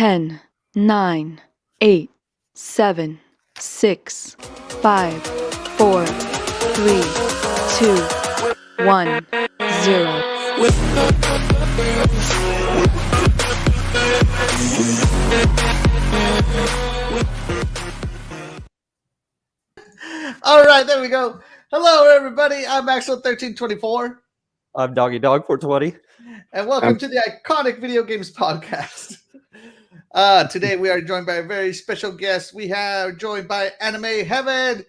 10, 9, 8, 7, 6, 5, 4, 3, 2, 1, 0. All right, there we go. Hello, everybody. I'm Maxwell1324. I'm Doggy Dog 420. And welcome to the Iconic Video Games Podcast. Today we are joined by a very special guest. We have joined by Anime Heaven.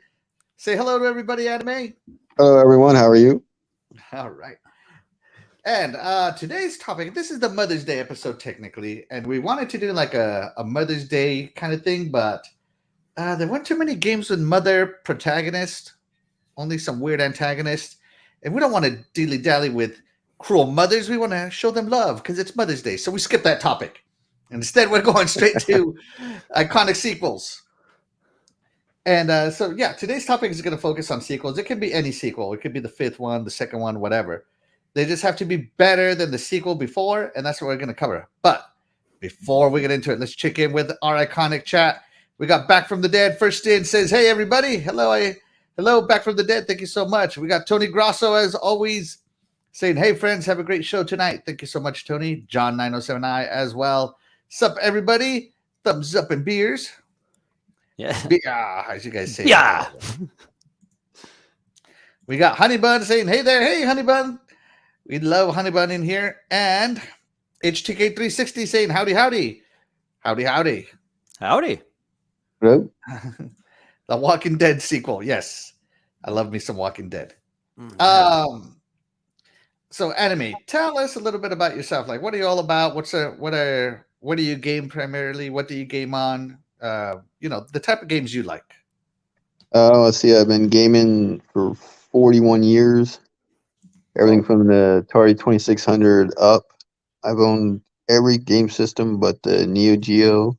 Say hello to everybody, Anime. Hello, everyone. How are you? All right. And today's topic, this is the Mother's Day episode technically, and we wanted to do like a Mother's Day kind of thing, but there weren't too many games with mother protagonist, only some weird antagonist, and we don't want to dilly-dally with cruel mothers. We want to show them love because it's Mother's Day, so we skip that topic. And instead, we're going straight to iconic sequels. And so, yeah, today's topic is going to focus on sequels. It can be any sequel. It could be the fifth one, the second one, whatever. They just have to be better than the sequel before, and that's what we're going to cover. But before we get into it, let's check in with our iconic chat. We got Back from the Dead. First in says, hey, everybody. Hello, Back from the Dead. Thank you so much. We got Tony Grosso, as always, saying, hey, friends, have a great show tonight. Thank you so much, Tony. John 907I as well. Sup, everybody? Thumbs up and beers. Yeah. As you guys say. Yeah. We got Honey Bun saying, hey there. Hey, Honey Bun. We love Honey Bun in here. And HTK360 saying, howdy, howdy. Howdy, howdy. Howdy. Hello? The Walking Dead sequel. Yes. I love me some Walking Dead. So Anime, tell us a little bit about yourself. Like, what are you all about? What do you game primarily? What do you game on? The type of games you like. Let's see. I've been gaming for 41 years. Everything from the Atari 2600 up. I've owned every game system but the Neo Geo.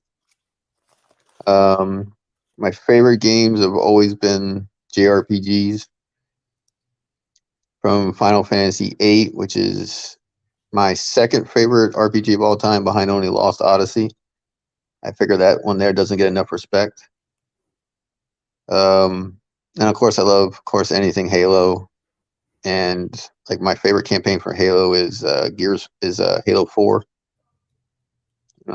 My favorite games have always been JRPGs. From Final Fantasy VIII, which is my second favorite RPG of all time, behind only Lost Odyssey. I figure that one there doesn't get enough respect. And of course, I love, anything Halo. And like my favorite campaign for Halo is Halo 4.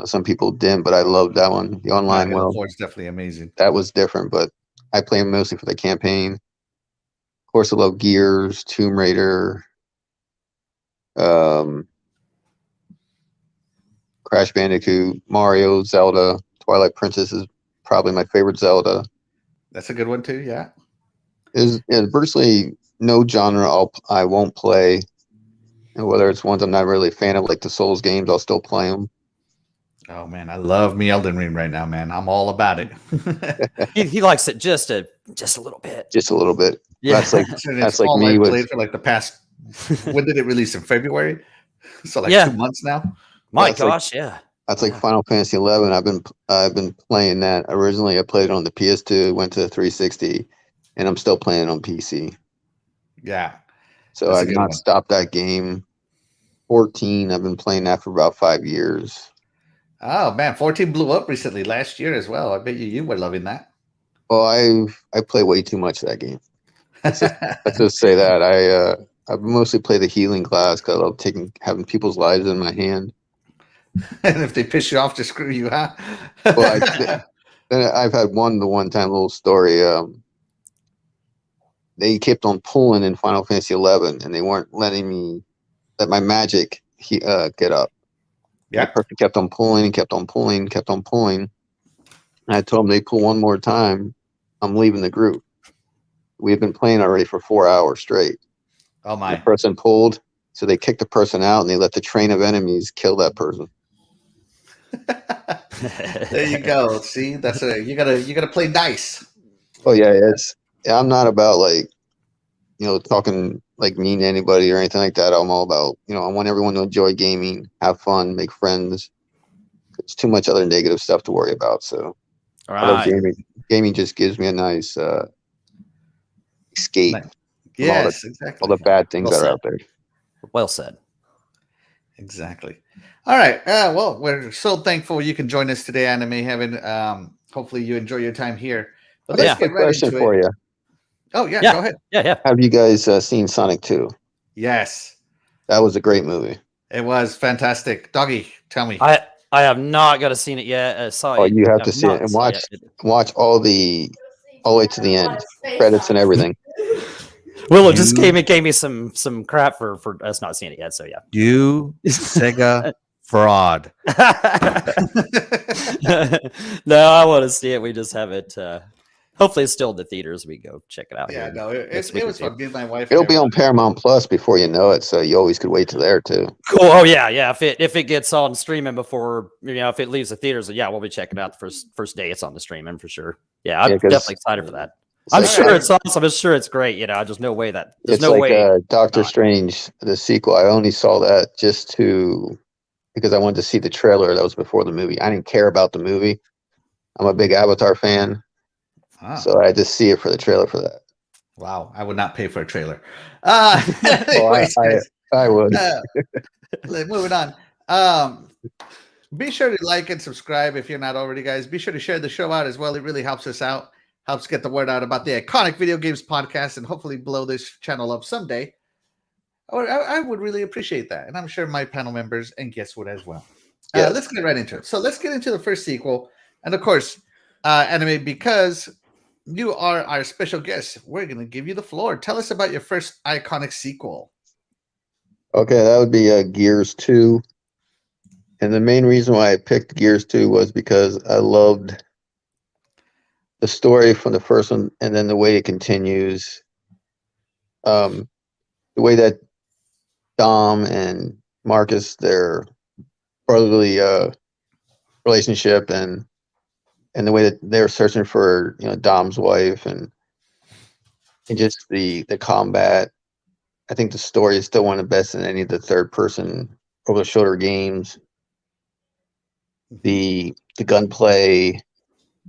Some people didn't, but I love that one. The online Halo 4 is definitely amazing. That was different, but I play mostly for the campaign. Of course, I love Gears, Tomb Raider, Crash Bandicoot, Mario, Zelda. Twilight Princess is probably my favorite Zelda. That's a good one too, yeah. There's virtually no genre I won't play. And whether it's ones I'm not really a fan of, like the Souls games, I'll still play them. Oh man, I love me Elden Ring right now, man. I'm all about it. he likes it just a little bit. Just a little bit. Yeah. That's like me I've with played for like the past. When did it release? In February? So 2 months now. My gosh, yeah. That's like Final Fantasy 11. I've been playing that. Originally, I played it on the PS2, went to the 360, and I'm still playing it on PC. Yeah. So I've not stopped that game. 14, I've been playing that for about 5 years. Oh man, 14 blew up recently last year as well. I bet you were loving that. Well, I play way too much of that game. Let's just say that I mostly play the healing class because I love having people's lives in my hand. And if they piss you off, to screw you, huh? Well, I've had one time little story. They kept on pulling in Final Fantasy 11, and they weren't letting me let my magic get up. Yeah, that person kept on pulling and kept on pulling, kept on pulling. And I told them they pull one more time, I'm leaving the group. We have been playing already for 4 hours straight. Oh my! The person pulled, so they kicked the person out, and they let the train of enemies kill that person. There you go. See, you gotta play nice. Oh yeah, I'm not about like, talking like mean to anybody or anything like that. I'm all about, I want everyone to enjoy gaming, have fun, make friends. There's too much other negative stuff to worry about. So all I love right. gaming. Gaming just gives me a nice escape. Yes, exactly. All the bad things that are out there. Well said. Exactly. All right. Well, we're so thankful you can join us today, Anime Heaven. Hopefully you enjoy your time here. But I got let's a quick get right question into for it. you. Oh, yeah, Yeah. go ahead. Yeah. Have you guys seen Sonic 2? Yes, That was a great movie. it was fantastic. Doggy, tell me. I have not got to seen it yet. Saw Oh, it. you have I've to see it not and seen watch all the way to the end, credits and everything. Willow just came and gave me some crap for us not seeing it yet. So yeah. You Sega fraud. No, I want to see it. We just haven't. Hopefully, it's still in the theaters. We go check it out. Yeah, here no, next it week or was two. fun. Me and my wife. It'll be on Paramount Plus before you know it, so you always could wait till there too. Cool. Oh yeah. If it gets on streaming before if it leaves the theaters, yeah, we'll be checking it out the first day it's on the streaming for sure. Yeah, I'm 'cause definitely excited for that. it's I'm like- sure it's awesome. I'm sure it's great. There's no way that there's it's no like way. Doctor not. Strange, the sequel. I only saw that because I wanted to see the trailer that was before the movie. I didn't care about the movie. I'm a big Avatar fan, so I had to see it for the trailer for that. Wow, I would not pay for a trailer. Well, Anyways, guys, I would. moving on. Be sure to like and subscribe if you're not already, guys. Be sure to share the show out as well. It really helps us out, helps get the word out about the iconic video games podcast, and hopefully blow this channel up someday. I would really appreciate that, and I'm sure my panel members and guests would as well. Yes. Let's get right into it. So let's get into the first sequel, and of course, Anime, because you are our special guest, we're going to give you the floor. Tell us about your first iconic sequel. Okay, that would be Gears 2. And the main reason why I picked Gears 2 was because I loved the story from the first one, and then the way it continues. The way that Dom and Marcus, their brotherly relationship, and the way that they're searching for Dom's wife, and just the combat. I think the story is still one of the best in any of the third person over the shoulder games. The gunplay,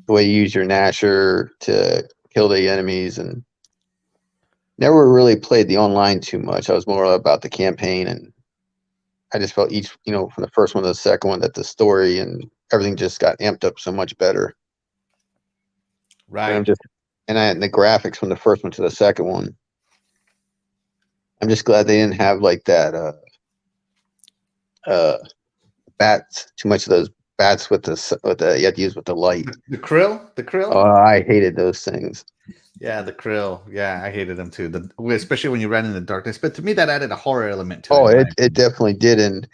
the way you use your Nasher to kill the enemies, and never really played the online too much. I was more about the campaign, and I just felt from the first one to the second one, that the story and everything just got amped up so much better. Right. And the graphics from the first one to the second one. I'm just glad they didn't have like that bats, too much of those bats with the you have to use with the light. The krill? Oh, I hated those things. Yeah, the krill. Yeah, I hated them too. Especially when you ran in the darkness. But to me, that added a horror element to it. Oh, it definitely did. And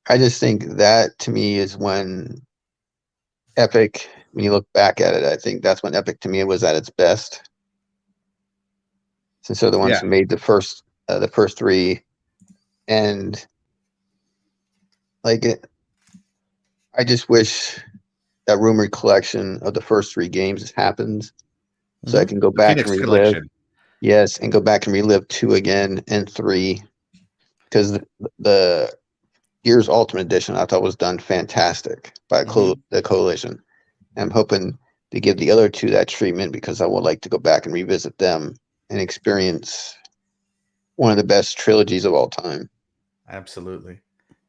I just think that, to me, is when Epic, when you look back at it, I think that's when Epic, to me, was at its best. Since they're the ones who made the first three. And I just wish that rumored collection of the first three games happens, so I can go back and relive. Collection. Yes, and go back and relive 2 again and 3, because the Gears Ultimate Edition I thought was done fantastic by the Coalition. I'm hoping to give the other 2 that treatment, because I would like to go back and revisit them and experience one of the best trilogies of all time. Absolutely.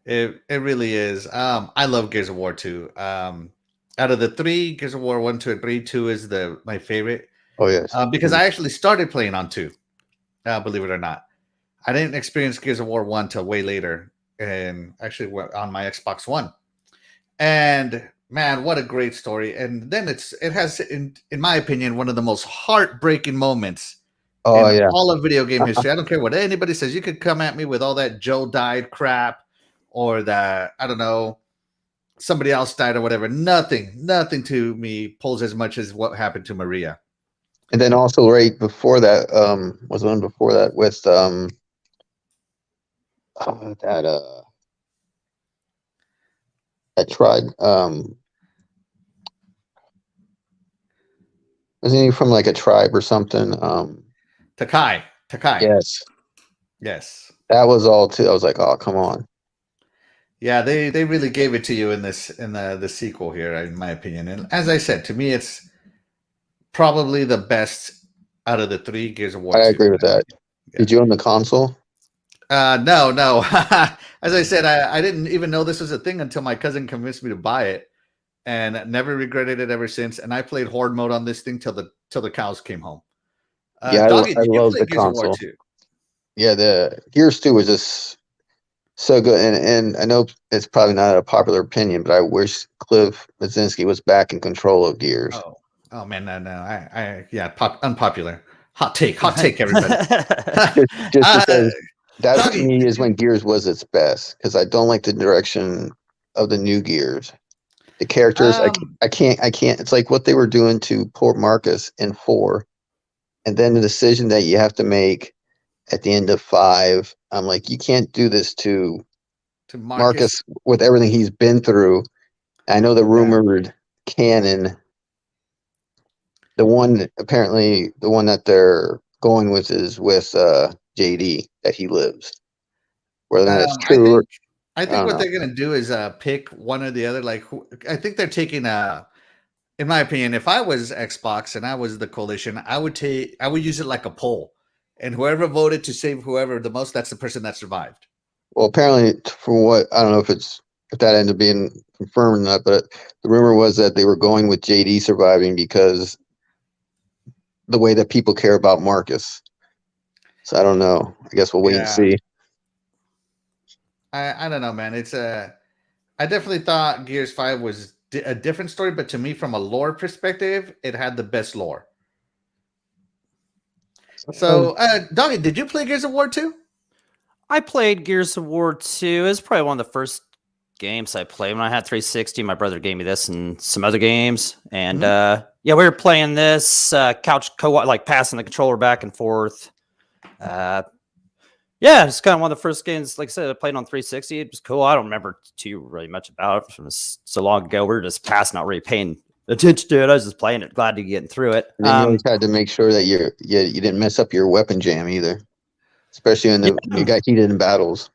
It really is. I love Gears of War 2. Out of the 3, Gears of War 1, 2, and 3, 2 is my favorite. Oh, yes. Because I actually started playing on 2, believe it or not. I didn't experience Gears of War 1 till way later, and actually on my Xbox One. And man, what a great story. And then it has, in my opinion, one of the most heartbreaking moments in all of video game history. I don't care what anybody says. You could come at me with all that Joe died crap, or that, I don't know, somebody else died or whatever. Nothing to me pulls as much as what happened to Maria. And then also right before that was one before that with that tribe. Wasn't he from like a tribe or something? Takai. Yes. That was all too. I was like, oh, come on. Yeah, they really gave it to you in the sequel here, in my opinion. And as I said, to me, it's probably the best out of the 3 Gears of War. I agree with that. Yeah. Did you own the console? No. As I said, I didn't even know this was a thing until my cousin convinced me to buy it, and never regretted it ever since. And I played horde mode on this thing till the cows came home. Yeah, Doggy, I did you love play the Gears of War console. 2? Yeah, the Gears 2 was just so good, and I know it's probably not a popular opinion, but I wish Cliff Mazinski was back in control of Gears. Oh man, no. Unpopular. Hot take, everybody. Just because that to Doggy, me is when Gears was its best, because I don't like the direction of the new Gears. The characters, I can't. It's like what they were doing to poor Marcus in 4, and then the decision that you have to make at the end of 5. I'm like, you can't do this to Marcus with everything he's been through. I know the rumored canon. The one that they're going with is with JD, that he lives. Whether that's true, I think what they're gonna do is pick one or the other. Like, I think they're taking in my opinion, if I was Xbox and I was the coalition, I would use it like a poll, and whoever voted to save whoever the most, that's the person that survived. Well, apparently, from what I don't know if that ended up being confirmed or not, but the rumor was that they were going with JD surviving because the way that people care about Marcus. So I don't know. I guess we'll wait and see. I don't know, man. It's I definitely thought Gears 5 was a different story, but to me, from a lore perspective, it had the best lore. So, Doggy, did you play Gears of War 2? I played Gears of War 2. It was probably one of the first games I played when I had 360. My brother gave me this and some other games. And we were playing this couch co-op, like passing the controller back and forth. It's kind of one of the first games, like I said, I played on 360. It was cool. I don't remember too really much about it. It was so long ago. We were just passing, not really paying attention to it. I was just playing it, glad to get through it. And then you always had to make sure that you didn't mess up your weapon jam either, especially when you got heated in battles.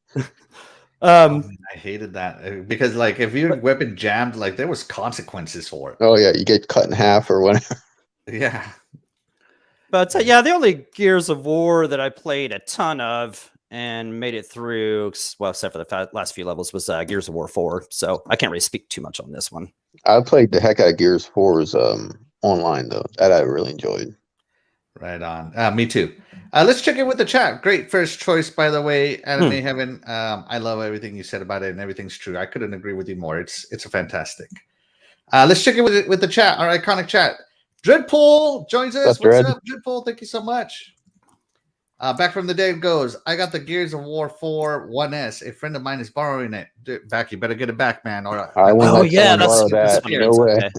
I hated that because, like, if your weapon jammed, like, there was consequences for it. Oh yeah, you get cut in half or whatever. Yeah. But the only Gears of War that I played a ton of and made it through, well, except for the last few levels, was Gears of War 4. So I can't really speak too much on this one. I played the heck out of Gears 4's online, though. That I really enjoyed. Right on. Me too. Let's check in with the chat. Great first choice, by the way, Anime Heaven. I love everything you said about it, and everything's true. I couldn't agree with you more. It's a fantastic. Let's check in with the chat. Our iconic chat. Dreadpool joins us. What's up, Dreadpool? Thank you so much. Back from the dead goes, I got the Gears of War 4 1S. A friend of mine is borrowing it. Back, you better get it back, man. Or I won't borrow that. No way. Okay.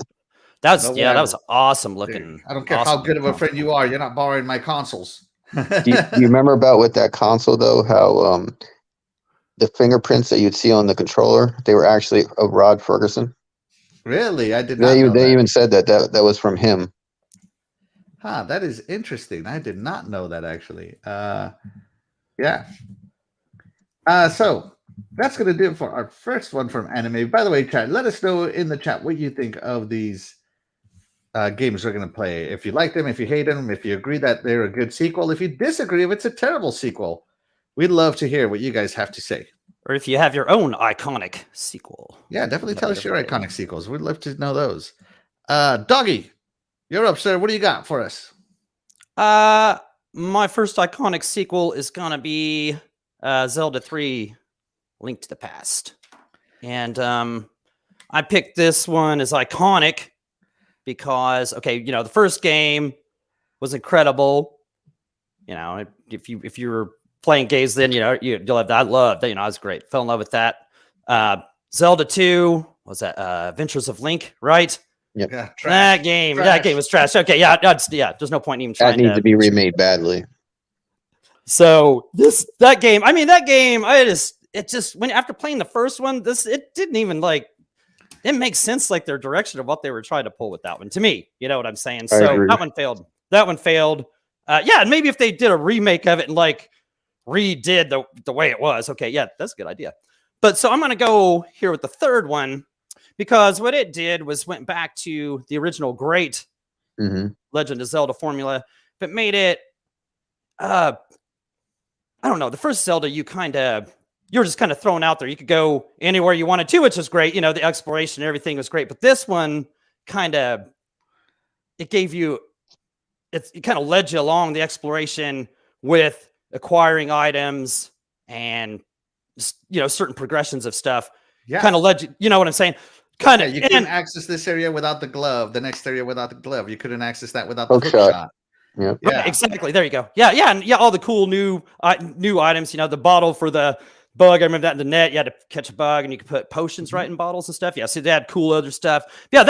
That was awesome looking. Dude, I don't care how good of a friend you are. You're not borrowing my consoles. do you remember about with that console though? How the fingerprints that you'd see on the controller, they were actually of Rod Ferguson. Really, I did not. They even said that was from him. That is interesting. I did not know that, actually. Yeah. So that's going to do it for our first one from Anime. By the way, chat, let us know in the chat what you think of these games we're going to play. If you like them, if you hate them, if you agree that they're a good sequel, if you disagree, if it's a terrible sequel, we'd love to hear what you guys have to say. Or if you have your own iconic sequel. Yeah, definitely tell us your iconic sequels. We'd love to know those. Doggy, you're up, sir. What do you got for us? My first iconic sequel is going to be Zelda 3 Link to the Past. And I picked this one as iconic because, the first game was incredible. If you were playing games then, you'll have that. I loved that. I was great. Fell in love with that. Zelda 2, was that Adventures of Link, right? Yep. Yeah, that game was trash. Okay, there's no point in even trying. That needs to be remade badly. So that game, it just when after playing the first one, it didn't even it makes sense, like their direction of what they were trying to pull with that one to me. You know what I'm saying? So that one failed. And maybe if they did a remake of it and redid the way it was, okay, yeah, that's a good idea. But so I'm gonna go here with the third one. Because what it did was went back to the original great Legend of Zelda formula, but made it I don't know. The first Zelda, you're just kind of thrown out there. You could go anywhere you wanted to, which was great. You know, the exploration and everything was great. But this one it kind of led you along the exploration with acquiring items and, you know, certain progressions of stuff. Yeah. Kind of led you, you know what I'm saying? Kind of. You couldn't access this area without the glove, the next area without the glove. You couldn't access that without the hook shot. Yeah. Right, exactly. There you go. Yeah, and all the cool new items. You know, the bottle for the bug. I remember that in the net. You had to catch a bug, and you could put potions right in bottles and stuff. Yeah, so they had cool other stuff. Yeah,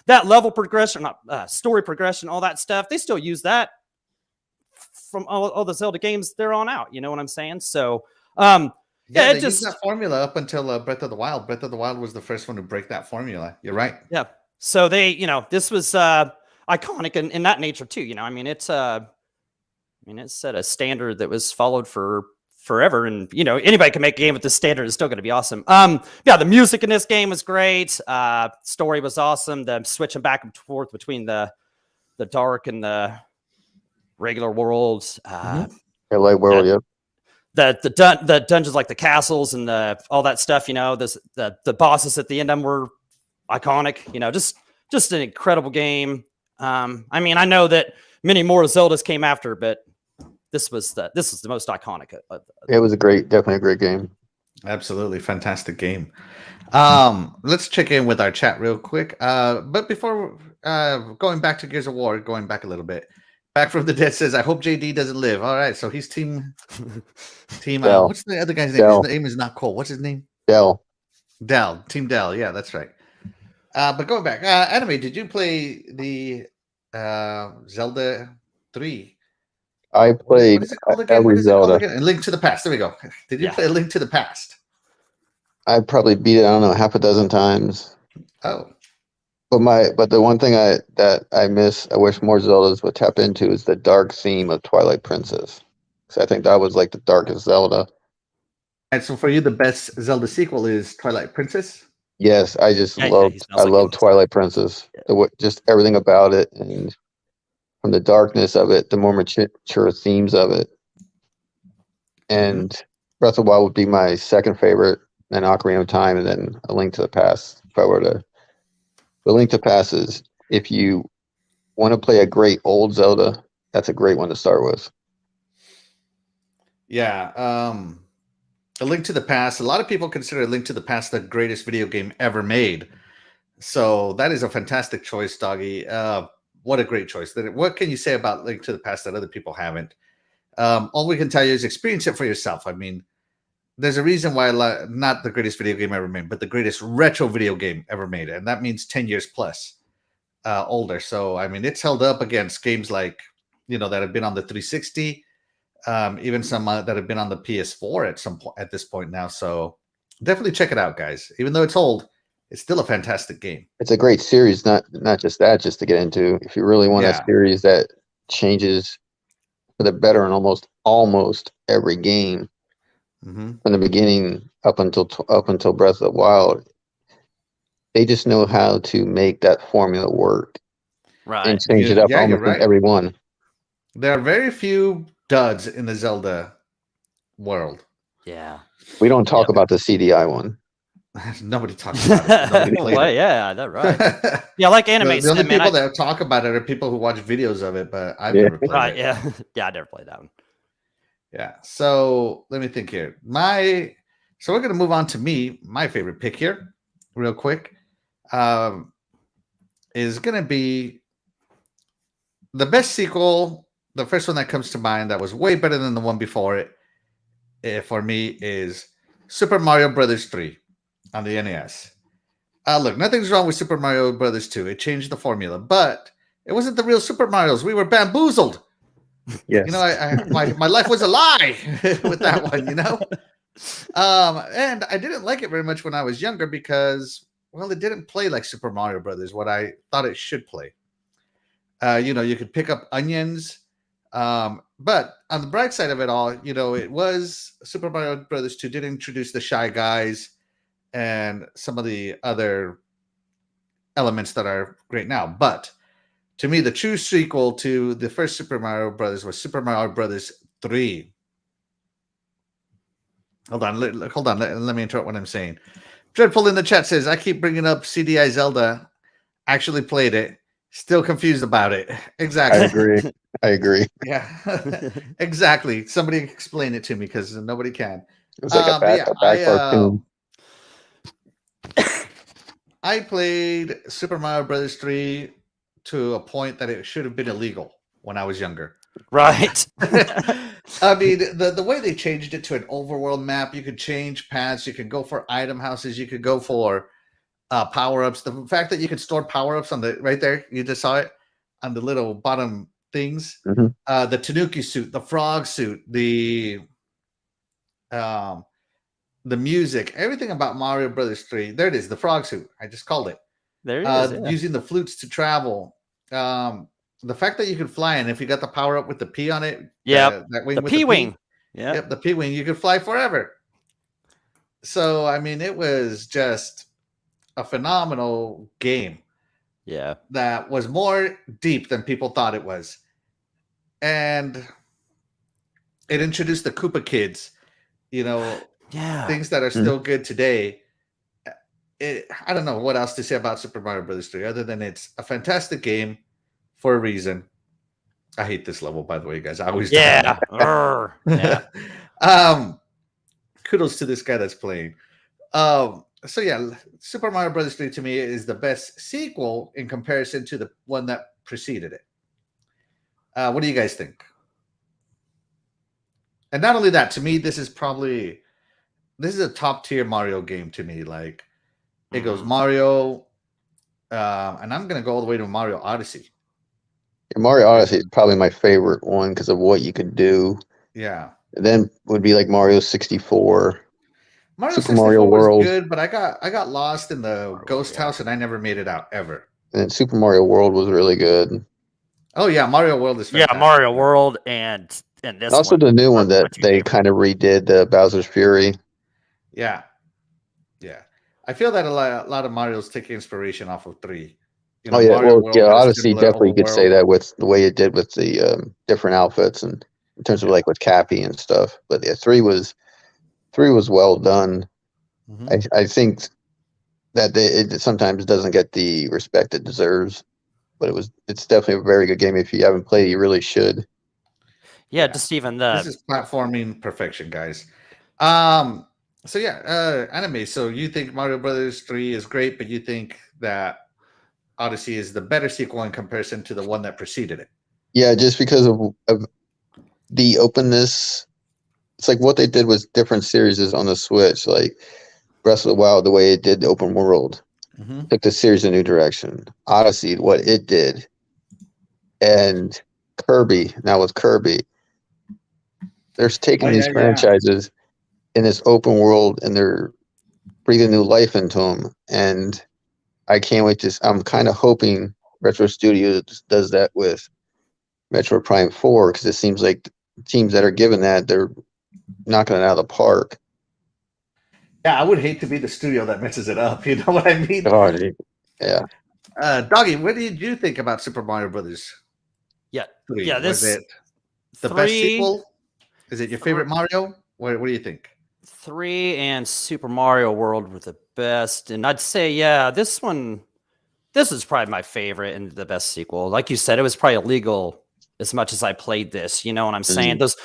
that level progression, not story progression, all that stuff. They still use that from all the Zelda games there on out. You know what I'm saying? So, they used that formula up until Breath of the Wild. Breath of the Wild was the first one to break that formula. You're right. Yeah. So this was iconic in that nature too. You know, I mean, it set a standard that was followed for forever, and you know, anybody can make a game with this standard. It's still going to be awesome. The music in this game was great. Story was awesome. The switching back and forth between the dark and the regular worlds. LA world, yep. The dungeons, like the castles and all that stuff. You know, the bosses at the end of them were iconic. You know, just an incredible game. I mean, I know that many more Zeldas came after, but this was the most iconic. It was definitely a great game. Absolutely fantastic game. Let's check in with our chat real quick. But before going back to Gears of War, going back a little bit, Back from the Dead says, "I hope JD doesn't live." All right, so he's team. What's the other guy's name? Del. His name is not Cole. What's his name? Del. Team Del. Yeah, that's right. But going back, Anime, did you play the Zelda 3? I played every Zelda. A Link to the Past. There we go. Did you play A Link to the Past? I probably beat it, I don't know, half a dozen times. Oh. But the one thing that I miss, I wish more Zeldas would tap into, is the dark theme of Twilight Princess. Because I think that was like the darkest Zelda. And so for you, the best Zelda sequel is Twilight Princess? Yes, I just love Twilight Princess. Just everything about it, and from the darkness of it, the more mature themes of it. And Breath of the Wild would be my second favorite, then Ocarina of Time, and then A Link to the Past. If I were to, The Link to the Past is, if you want to play a great old Zelda, that's a great one to start with. Yeah, A Link to the Past. A lot of people consider A Link to the Past the greatest video game ever made. So that is a fantastic choice, Doggy. What a great choice. What can you say about Link to the Past that other people haven't? All we can tell you is experience it for yourself. I mean, there's a reason why not the greatest video game ever made, but the greatest retro video game ever made. And that means 10 years plus older. So, I mean, it's held up against games like, that have been on the 360, even some that have been on the PS4 at this point now. So definitely check it out, guys. Even though it's old, it's still a fantastic game. It's a great series, not just that, just to get into. If you really want a series that changes for the better in almost every game, from the beginning up until Breath of the Wild, they just know how to make that formula work, right? And change it up almost in every one. There are very few duds in the Zelda world. Yeah, we don't talk about the CDI one. Nobody talks about it. Yeah, that's right. Yeah, like anime. The only people that talk about it are people who watch videos of it, but I've never played it. Yeah, I never played that one. Yeah, so let me think here. So we're going to move on to my favorite pick here, real quick, is going to be the best sequel. The first one that comes to mind that was way better than the one before it, for me, is Super Mario Brothers 3 on the NES. Look, nothing's wrong with Super Mario Brothers 2. It changed the formula, but it wasn't the real Super Marios. We were bamboozled. Yes. My life was a lie with that one, and I didn't like it very much when I was younger because, well, it didn't play like Super Mario Brothers, what I thought it should play. You could pick up onions, but on the bright side of it all, it was Super Mario Brothers 2 did introduce the Shy Guys and some of the other elements that are great now, but to me, the true sequel to the first Super Mario Brothers was Super Mario Brothers 3. Hold on, hold on. Let me interrupt what I'm saying. Dreadful in the chat says, I keep bringing up CDI Zelda. Actually played it. Still confused about it. Exactly. I agree. Yeah, exactly. Somebody explain it to me because nobody can. It was like a But yeah, bad cartoon. I played Super Mario Brothers 3 to a point that it should have been illegal when I was younger. Right. I mean, the way they changed it to an overworld map, you could change paths, you could go for item houses, you could go for power-ups. The fact that you could store power-ups on the right there, you just saw it on the little bottom things. Mm-hmm. The Tanuki suit, the frog suit, the music, everything about Mario Brothers 3. There it is, the frog suit. I just called it. There it is. Yeah. Using the flutes to travel. The fact that you could fly, and if you got the power up with the P on it, yeah, that wing the with P the wing. Yeah, yep, the P wing, you could fly forever. So I mean, it was just a phenomenal game. Yeah, that was more deep than people thought it was, and it introduced the Koopa Kids. You know, things that are still good today. I don't know what else to say about Super Mario Brothers 3 other than it's a fantastic game for a reason. I hate this level, by the way, guys. I always do. Yeah. Kudos to this guy that's playing. So yeah, Super Mario Brothers 3 to me is the best sequel in comparison to the one that preceded it. What do you guys think? And not only that, to me, this is a top tier Mario game to me. Like it goes Mario, and I'm gonna go all the way to Mario Odyssey. Yeah, Mario Odyssey is probably my favorite one because of what you could do. Yeah. Then would be like Mario 64. Mario Super 64 Mario was World. good, but I got lost in the ghost house and I never made it out ever. And then Super Mario World was really good. Oh yeah, Mario World is fantastic. Yeah, Mario World and this also one. The new one that they kind of redid, Bowser's Fury. Yeah. I feel that a lot of Mario's taking inspiration off of 3. You know, Mario World Odyssey definitely could say that with the way it did with the different outfits and in terms of like with Cappy and stuff. But yeah, 3 was well done. Mm-hmm. I think that it sometimes doesn't get the respect it deserves, but it's definitely a very good game. If you haven't played it, you really should. Yeah, just even this is platforming perfection, guys. So yeah, anime. So you think Mario Brothers 3 is great, but you think that Odyssey is the better sequel in comparison to the one that preceded it? Yeah, just because of the openness. It's like what they did with different series on the Switch, like Breath of the Wild, the way it did the open world, took the series a new direction. Odyssey, what it did, and Kirby. Now with Kirby, they're taking these franchises in this open world and they're breathing new life into them. And I can't wait to. I'm kind of hoping Retro Studios does that with Metroid Prime 4 because it seems like teams that are given that they're knocking it out of the park. Yeah, I would hate to be the studio that messes it up. You know what I mean? Oh, yeah. Doggy, what did you think about Super Mario Brothers? Yeah, 3? yeah. This was it the best sequel? Is it your favorite Mario? What do you think? 3 and Super Mario World were the best, and I'd say this is probably my favorite and the best sequel. Like you said, it was probably illegal as much as I played this, you know what I'm saying? Those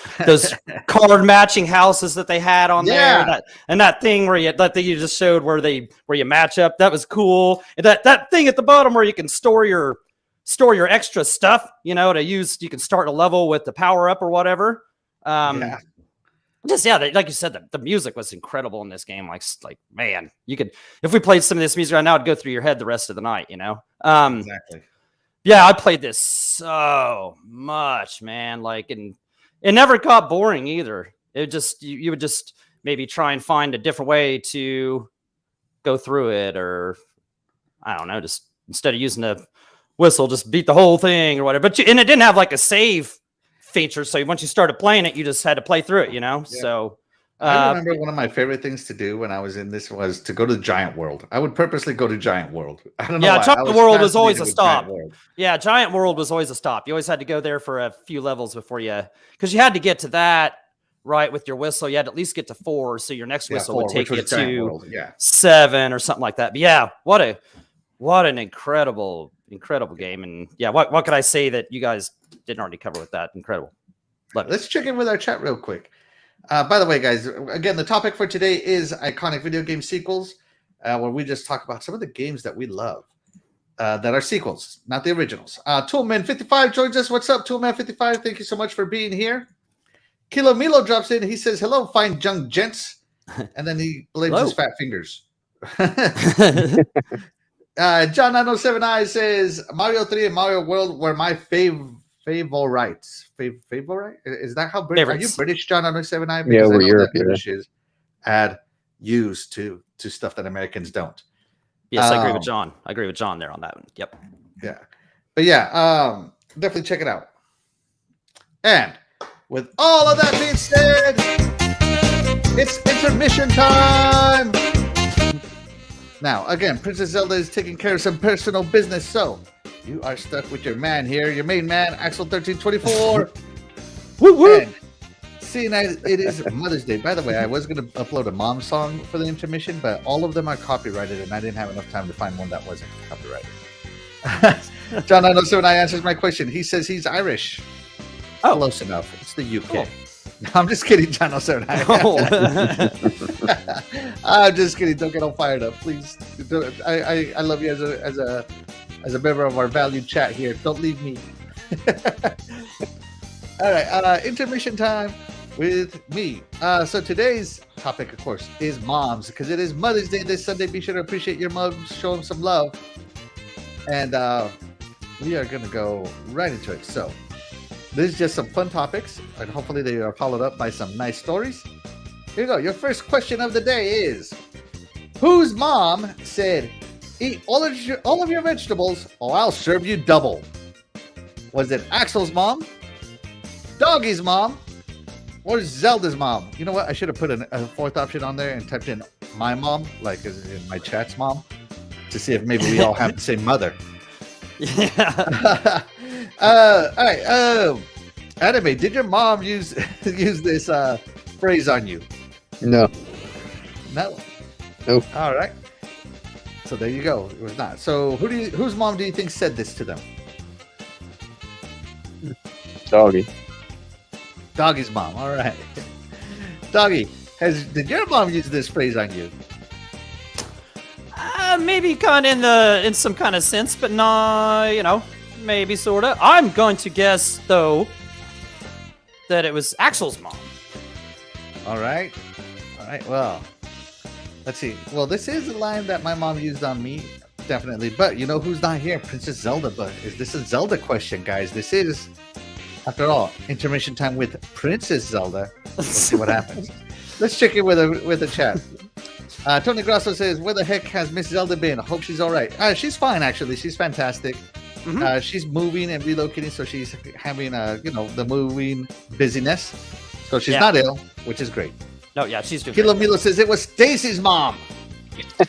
card matching houses that they had on there, that thing where you just showed where you match up, that was cool. And that thing at the bottom where you can store your extra stuff, you know, you can start a level with the power up or whatever. Like you said, the music was incredible in this game. Like man, you could, if we played some of this music right now, it'd go through your head the rest of the night, you know? Exactly. Yeah, I played this so much, man. Like, and it never got boring either. It just, you would just maybe try and find a different way to go through it, or I don't know, just instead of using a whistle, just beat the whole thing or whatever. And it didn't have like a save feature, so once you started playing it, you just had to play through it, you know? Yeah. So I remember one of my favorite things to do when I was in this was to go to Giant World. I would purposely go to Giant World. I don't know. Yeah, Giant World was always a stop. Yeah, Giant World was always a stop. You always had to go there for a few levels before because you had to get to that right, with your whistle, you had to at least get to 4, so your next whistle would 4, take which you was Giant to World, yeah. 7 or something like that. But yeah, what an incredible game. And yeah, what could I say that you guys didn't already cover with that? Incredible. Love it. Let's check in with our chat real quick. By the way, guys, again, the topic for today is iconic video game sequels, where we just talk about some of the games that we love that are sequels, not the originals. Toolman55 joins us. What's up, Toolman55? Thank you so much for being here. Kilo Milo drops in. He says, hello, fine young gents. And then he blames his fat fingers. John907I says, Mario 3 and Mario World were my favorites. Favorite? Is that how British? Are you British, John907I? Yeah, we're Europe. Britishes add use to stuff that Americans don't. Yes, I agree with John. I agree with John there on that one. Yep. Yeah. But yeah, definitely check it out. And with all of that being said, it's intermission time. Now, again, Princess Zelda is taking care of some personal business, so you are stuck with your man here, your main man, Axel1324. Woo! And seeing as it is Mother's Day, by the way, I was going to upload a mom song for the intermission, but all of them are copyrighted, and I didn't have enough time to find one that wasn't copyrighted. John 907 answers my question. He says he's Irish. Oh. Close enough. It's the UK. Cool. I'm just kidding, John 907. I'm just kidding. Don't get all fired up, please. I love you as a member of our valued chat here. Don't leave me. All right, intermission time with me. So today's topic, of course, is moms, because it is Mother's Day this Sunday. Be sure to appreciate your moms, show them some love, and we are going to go right into it. So this is just some fun topics, and hopefully they are followed up by some nice stories. Here you go. Your first question of the day is, whose mom said, eat all of your vegetables, or I'll serve you double? Was it Axel's mom, Doggy's mom, or Zelda's mom? You know what? I should have put a fourth option on there and typed in my mom, like in my chat's mom, to see if maybe we all have the same mother. Yeah. All right. Anime, did your mom use this phrase on you? No. No. Nope. All right. So there you go. It was not. So whose mom do you think said this to them? Doggy. Doggy's mom. All right. Doggy, did your mom use this phrase on you? Maybe kind of in some kind of sense, but no, maybe sort of. I'm going to guess though that it was Axel's mom. All right. Well, let's see. Well, this is a line that my mom used on me, definitely. But you know who's not here? Princess Zelda. But is this a Zelda question, guys? This is, after all, intermission time with Princess Zelda. Let's see what happens. Let's check in with the chat. Tony Grasso says, where the heck has Miss Zelda been? I hope she's all right. She's fine, actually. She's fantastic. Mm-hmm. She's moving and relocating, so she's having, the moving busyness. So she's not ill, which is great. No, yeah, she's doing Kilo Milo says, it was Stacy's mom.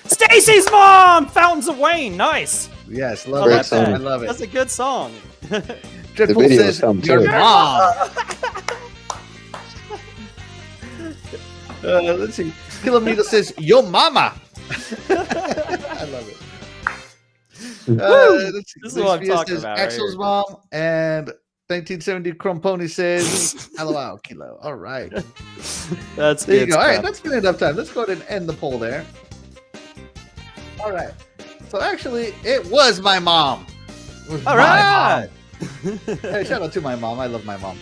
Stacy's mom! Fountains of Wayne. Nice. Yes, love that song. I love it. That's a good song. Dreadful says, your mom. Let's see. Kilomito says, yo mama. I love it. This is what I'm talking about. Axel's mom, and 1970 Chrome Pony says, hello, Kilo. All right. That's there good. You go. All right, that's been enough time. Let's go ahead and end the poll there. All right. So actually, it was my mom. All right. Hey, shout out to my mom. I love my mom.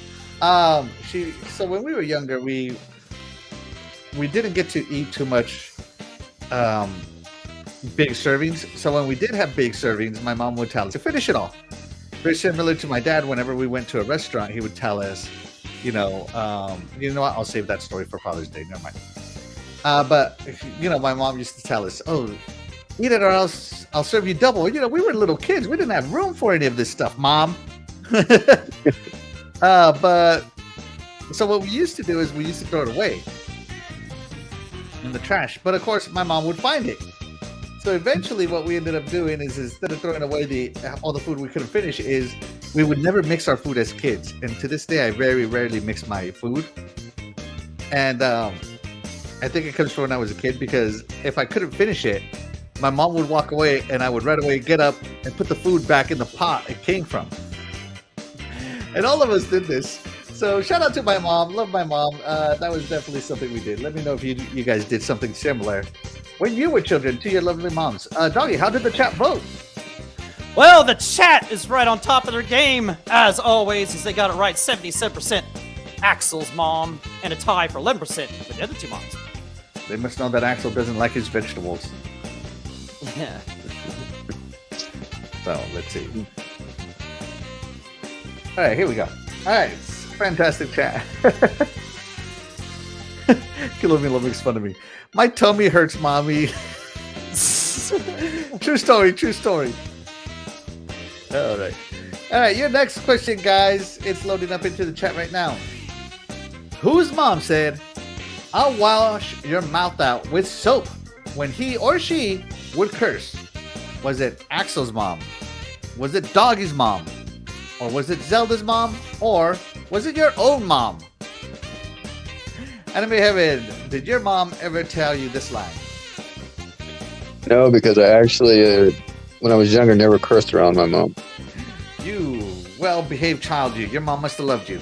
So when we were younger, we didn't get to eat too much big servings. So when we did have big servings, my mom would tell us to finish it all. Very similar to my dad. Whenever we went to a restaurant, he would tell us, you know what? I'll save that story for Father's Day. Never mind. But my mom used to tell us, "Oh, eat it or else I'll serve you double." We were little kids. We didn't have room for any of this stuff, Mom. But so what we used to do is we used to throw it away in the trash. But of course, my mom would find it. So eventually, what we ended up doing is instead of throwing away all the food we couldn't finish, is we would never mix our food as kids. And to this day, I very rarely mix my food. And I think it comes from when I was a kid because if I couldn't finish it, my mom would walk away and I would right away get up and put the food back in the pot it came from. And all of us did this. So shout out to my mom. Love my mom. That was definitely something we did. Let me know if you guys did something similar when you were children to your lovely moms. Doggy, how did the chat vote? Well, the chat is right on top of their game, as always, as they got it right. 77% Axel's mom, and a tie for 11% with the other two moms. They must know that Axel doesn't like his vegetables. Yeah. So, let's see. All right, here we go. All right, fantastic chat. Kilomila makes fun of me. My tummy hurts, mommy. True story, true story. All right. All right, your next question, guys. It's loading up into the chat right now. Whose mom said, I'll wash your mouth out with soap when he or she would curse? Was it Axel's mom? Was it Doggy's mom? Or was it Zelda's mom? Or was it your own mom? Anime Heaven, did your mom ever tell you this line? No, because I actually, when I was younger, never cursed around my mom. You well-behaved child, you. Your mom must have loved you.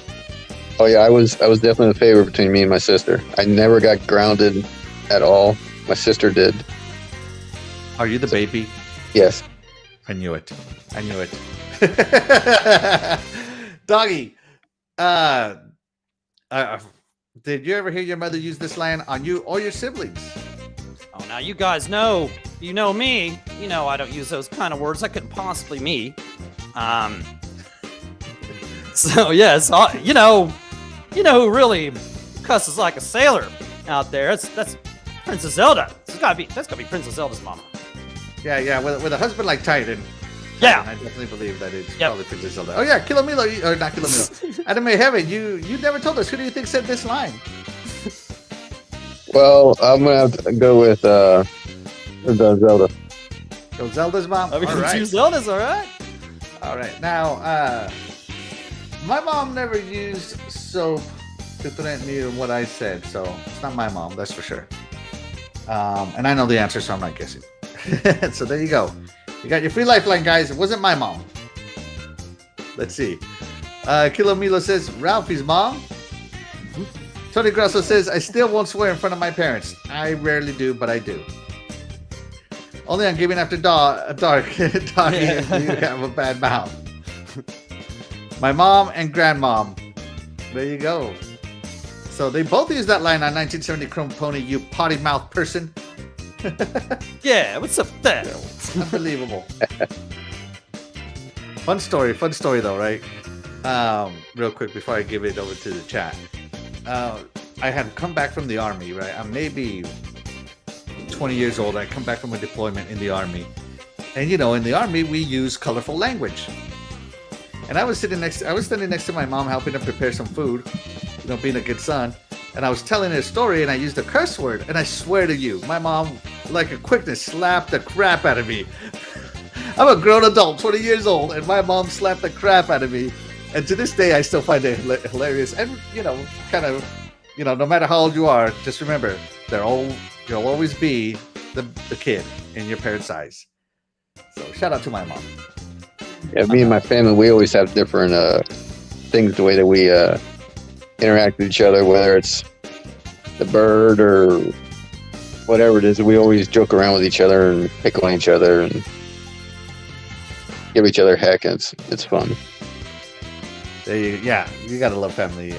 Oh yeah, I was definitely the favorite between me and my sister. I never got grounded at all. My sister did. Are you the baby? Yes. I knew it. I knew it. Doggy, did you ever hear your mother use this line on you or your siblings? Oh, now you guys know, you know me. You know I don't use those kind of words. That couldn't possibly me. So yes, you know who really cusses like a sailor out there? That's Princess Zelda. That's gotta be Princess Zelda's mama. Yeah. With a husband like Titan. Yeah, I definitely believe that it's probably Princess Zelda. Oh yeah, Kilomilo, or not Kilomilo. Anime Heaven, you never told us. Who do you think said this line? Well, I'm gonna have to go with Zelda. So Zelda's mom. I mean, All right. two Zeldas, all right. All right. Now, my mom never used soap to threaten me in what I said, so it's not my mom, that's for sure. And I know the answer, so I'm not guessing. So there you go. You got your free lifeline, guys. It wasn't my mom. Let's see. Kilomilo says, Ralphie's mom. Tony Grosso says, I still won't swear in front of my parents. I rarely do, but I do. Only on Gaming After Dark, Doggy, you have a bad mouth. My mom and grandmom. There you go. So they both use that line on 1970 Chrome Pony, you potty mouth person. Yeah, what's up with that? Unbelievable. Fun story though, right? Real quick before I give it over to the chat. I had come back from the army, right? I'm maybe 20 years old. I come back from a deployment in the army. And in the army we use colorful language. And I was standing next to my mom helping her prepare some food, being a good son. And I was telling her a story and I used a curse word. And I swear to you, my mom, like a quickness, slapped the crap out of me. I'm a grown adult, 20 years old, and my mom slapped the crap out of me. And to this day, I still find it hilarious. And, kind of, no matter how old you are, just remember, you'll always be the kid in your parents' eyes. So shout out to my mom. Yeah, me and my family, we always have different things, the way that we interact with each other, whether it's the bird or whatever it is. We always joke around with each other and pick on each other and give each other heck. And it's fun. You gotta love family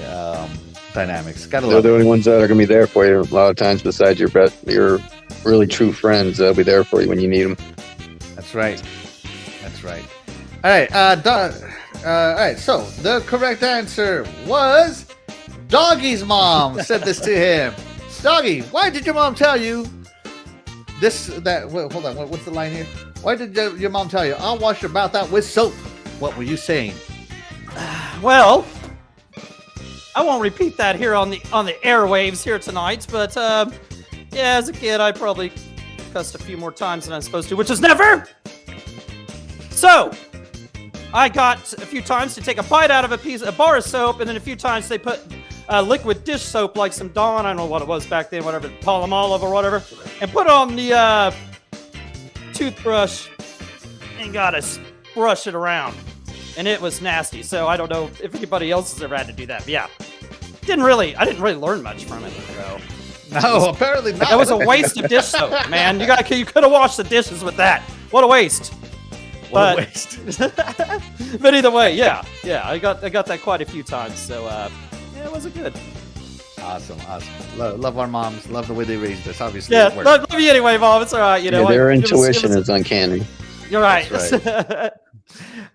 dynamics. They're the only ones that are gonna be there for you. A lot of times, besides your really true friends, they'll be there for you when you need them. That's right. All right. All right. So the correct answer was Doggy's mom said this to him. Doggy, why did your mom tell you this? Hold on. What's the line here? Why did your mom tell you? I'll wash your mouth out with soap. What were you saying? Well, I won't repeat that here on the airwaves here tonight, but yeah, as a kid, I probably cussed a few more times than I'm supposed to, which is never. So, I got a few times to take a bite out of a bar of soap, and then a few times they put liquid dish soap like some Dawn, I don't know what it was back then, whatever, Palmolive or whatever, and put on the toothbrush and got us brush it around. And it was nasty. So I don't know if anybody else has ever had to do that. But yeah, I didn't really learn much from it. So. No, apparently not. It was a waste of dish soap, man. You could have washed the dishes with that. What a waste. What a waste. But either way, yeah, I got that quite a few times. So yeah, it wasn't good. Awesome. Love our moms. Love the way they raised us. Obviously, Yeah, love you anyway, Mom. It's all right. You know, their intuition is uncanny. You're right. That's right.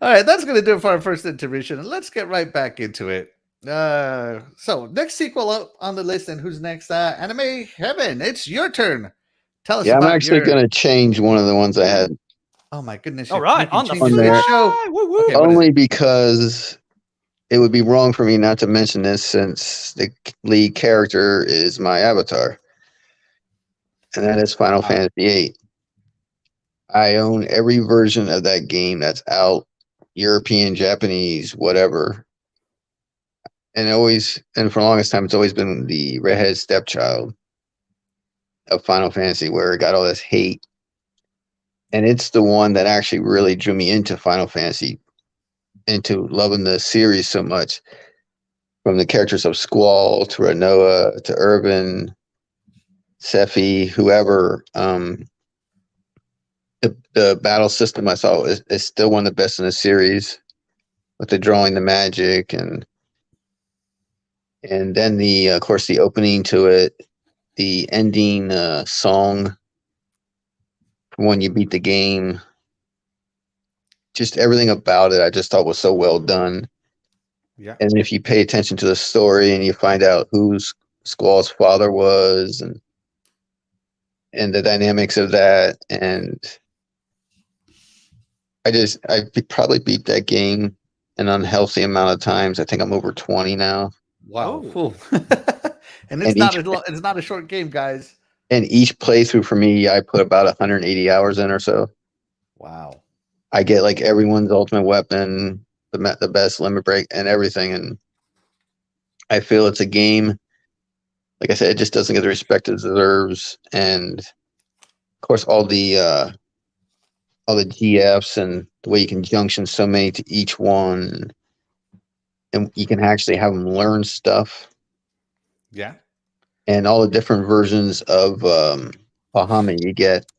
All right, that's gonna do it for our first intermission. Let's get right back into it. So next sequel up on the list, and who's next? Anime Heaven, it's your turn. Tell us. Yeah, I'm about actually going to change one of the ones I had. Oh my goodness! All right, on the show. Okay, only because it would be wrong for me not to mention this, since the lead character is my avatar, and that is Final Fantasy VIII. I own every version of that game that's out, European, Japanese, whatever. And for the longest time, it's always been the redheaded stepchild of Final Fantasy, where it got all this hate. And it's the one that actually really drew me into Final Fantasy, into loving the series so much. From the characters of Squall to Renoa to Urban, Sephi, whoever. The battle system I saw is still one of the best in the series, with the drawing, the magic, and then of course the opening to it, the ending song when you beat the game, just everything about it I just thought was so well done. Yeah. And if you pay attention to the story and you find out who Squall's father was, and the dynamics of that, and I probably beat that game an unhealthy amount of times. I think I'm over 20 now. Wow. Cool. And it's not a short game, guys. And each playthrough for me, I put about 180 hours in or so. Wow. I get like everyone's ultimate weapon, the best limit break, and everything. And I feel it's a game, like I said, it just doesn't get the respect it deserves. And of course, all the GFs and the way you can junction so many to each one, and you can actually have them learn stuff. Yeah. And all the different versions of Bahamut you get.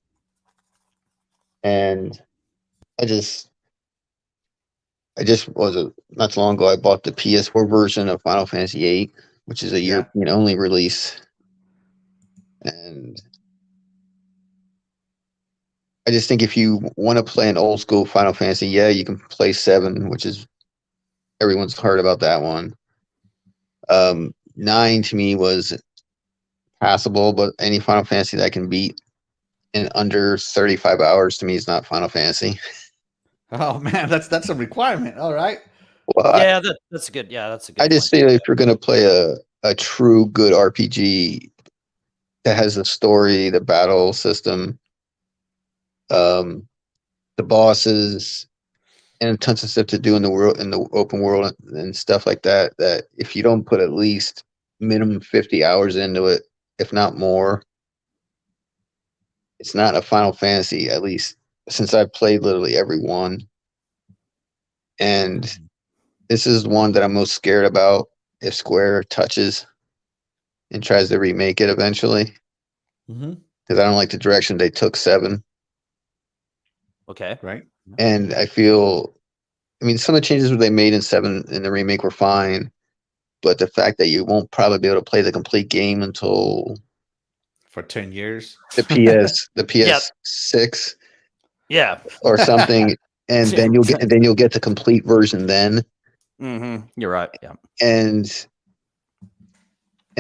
And I just not too long ago, I bought the PS4 version of Final Fantasy VIII, which is a European only release. And I just think if you want to play an old school Final Fantasy, you can play 7, which is everyone's heard about that one. 9 to me was passable, but any Final Fantasy that I can beat in under 35 hours to me is not Final Fantasy. Oh man, that's a requirement. All right. Well, yeah, that's a good. Yeah, that's a good. I just say if you're going to play a true good RPG that has the story, the battle system, the bosses, and tons of stuff to do in the world, in the open world and stuff like that, that if you don't put at least minimum 50 hours into it, if not more, it's not a Final Fantasy, at least since I've played literally every one. And this is one that I'm most scared about if Square touches and tries to remake it eventually. Because I don't like the direction they took 7. Okay. Right. And I feel, some of the changes that they made in 7 in the remake were fine, but the fact that you won't probably be able to play the complete game until for 10 years, the PS6, or something, and then you'll get the complete version then. You're right. Yeah. And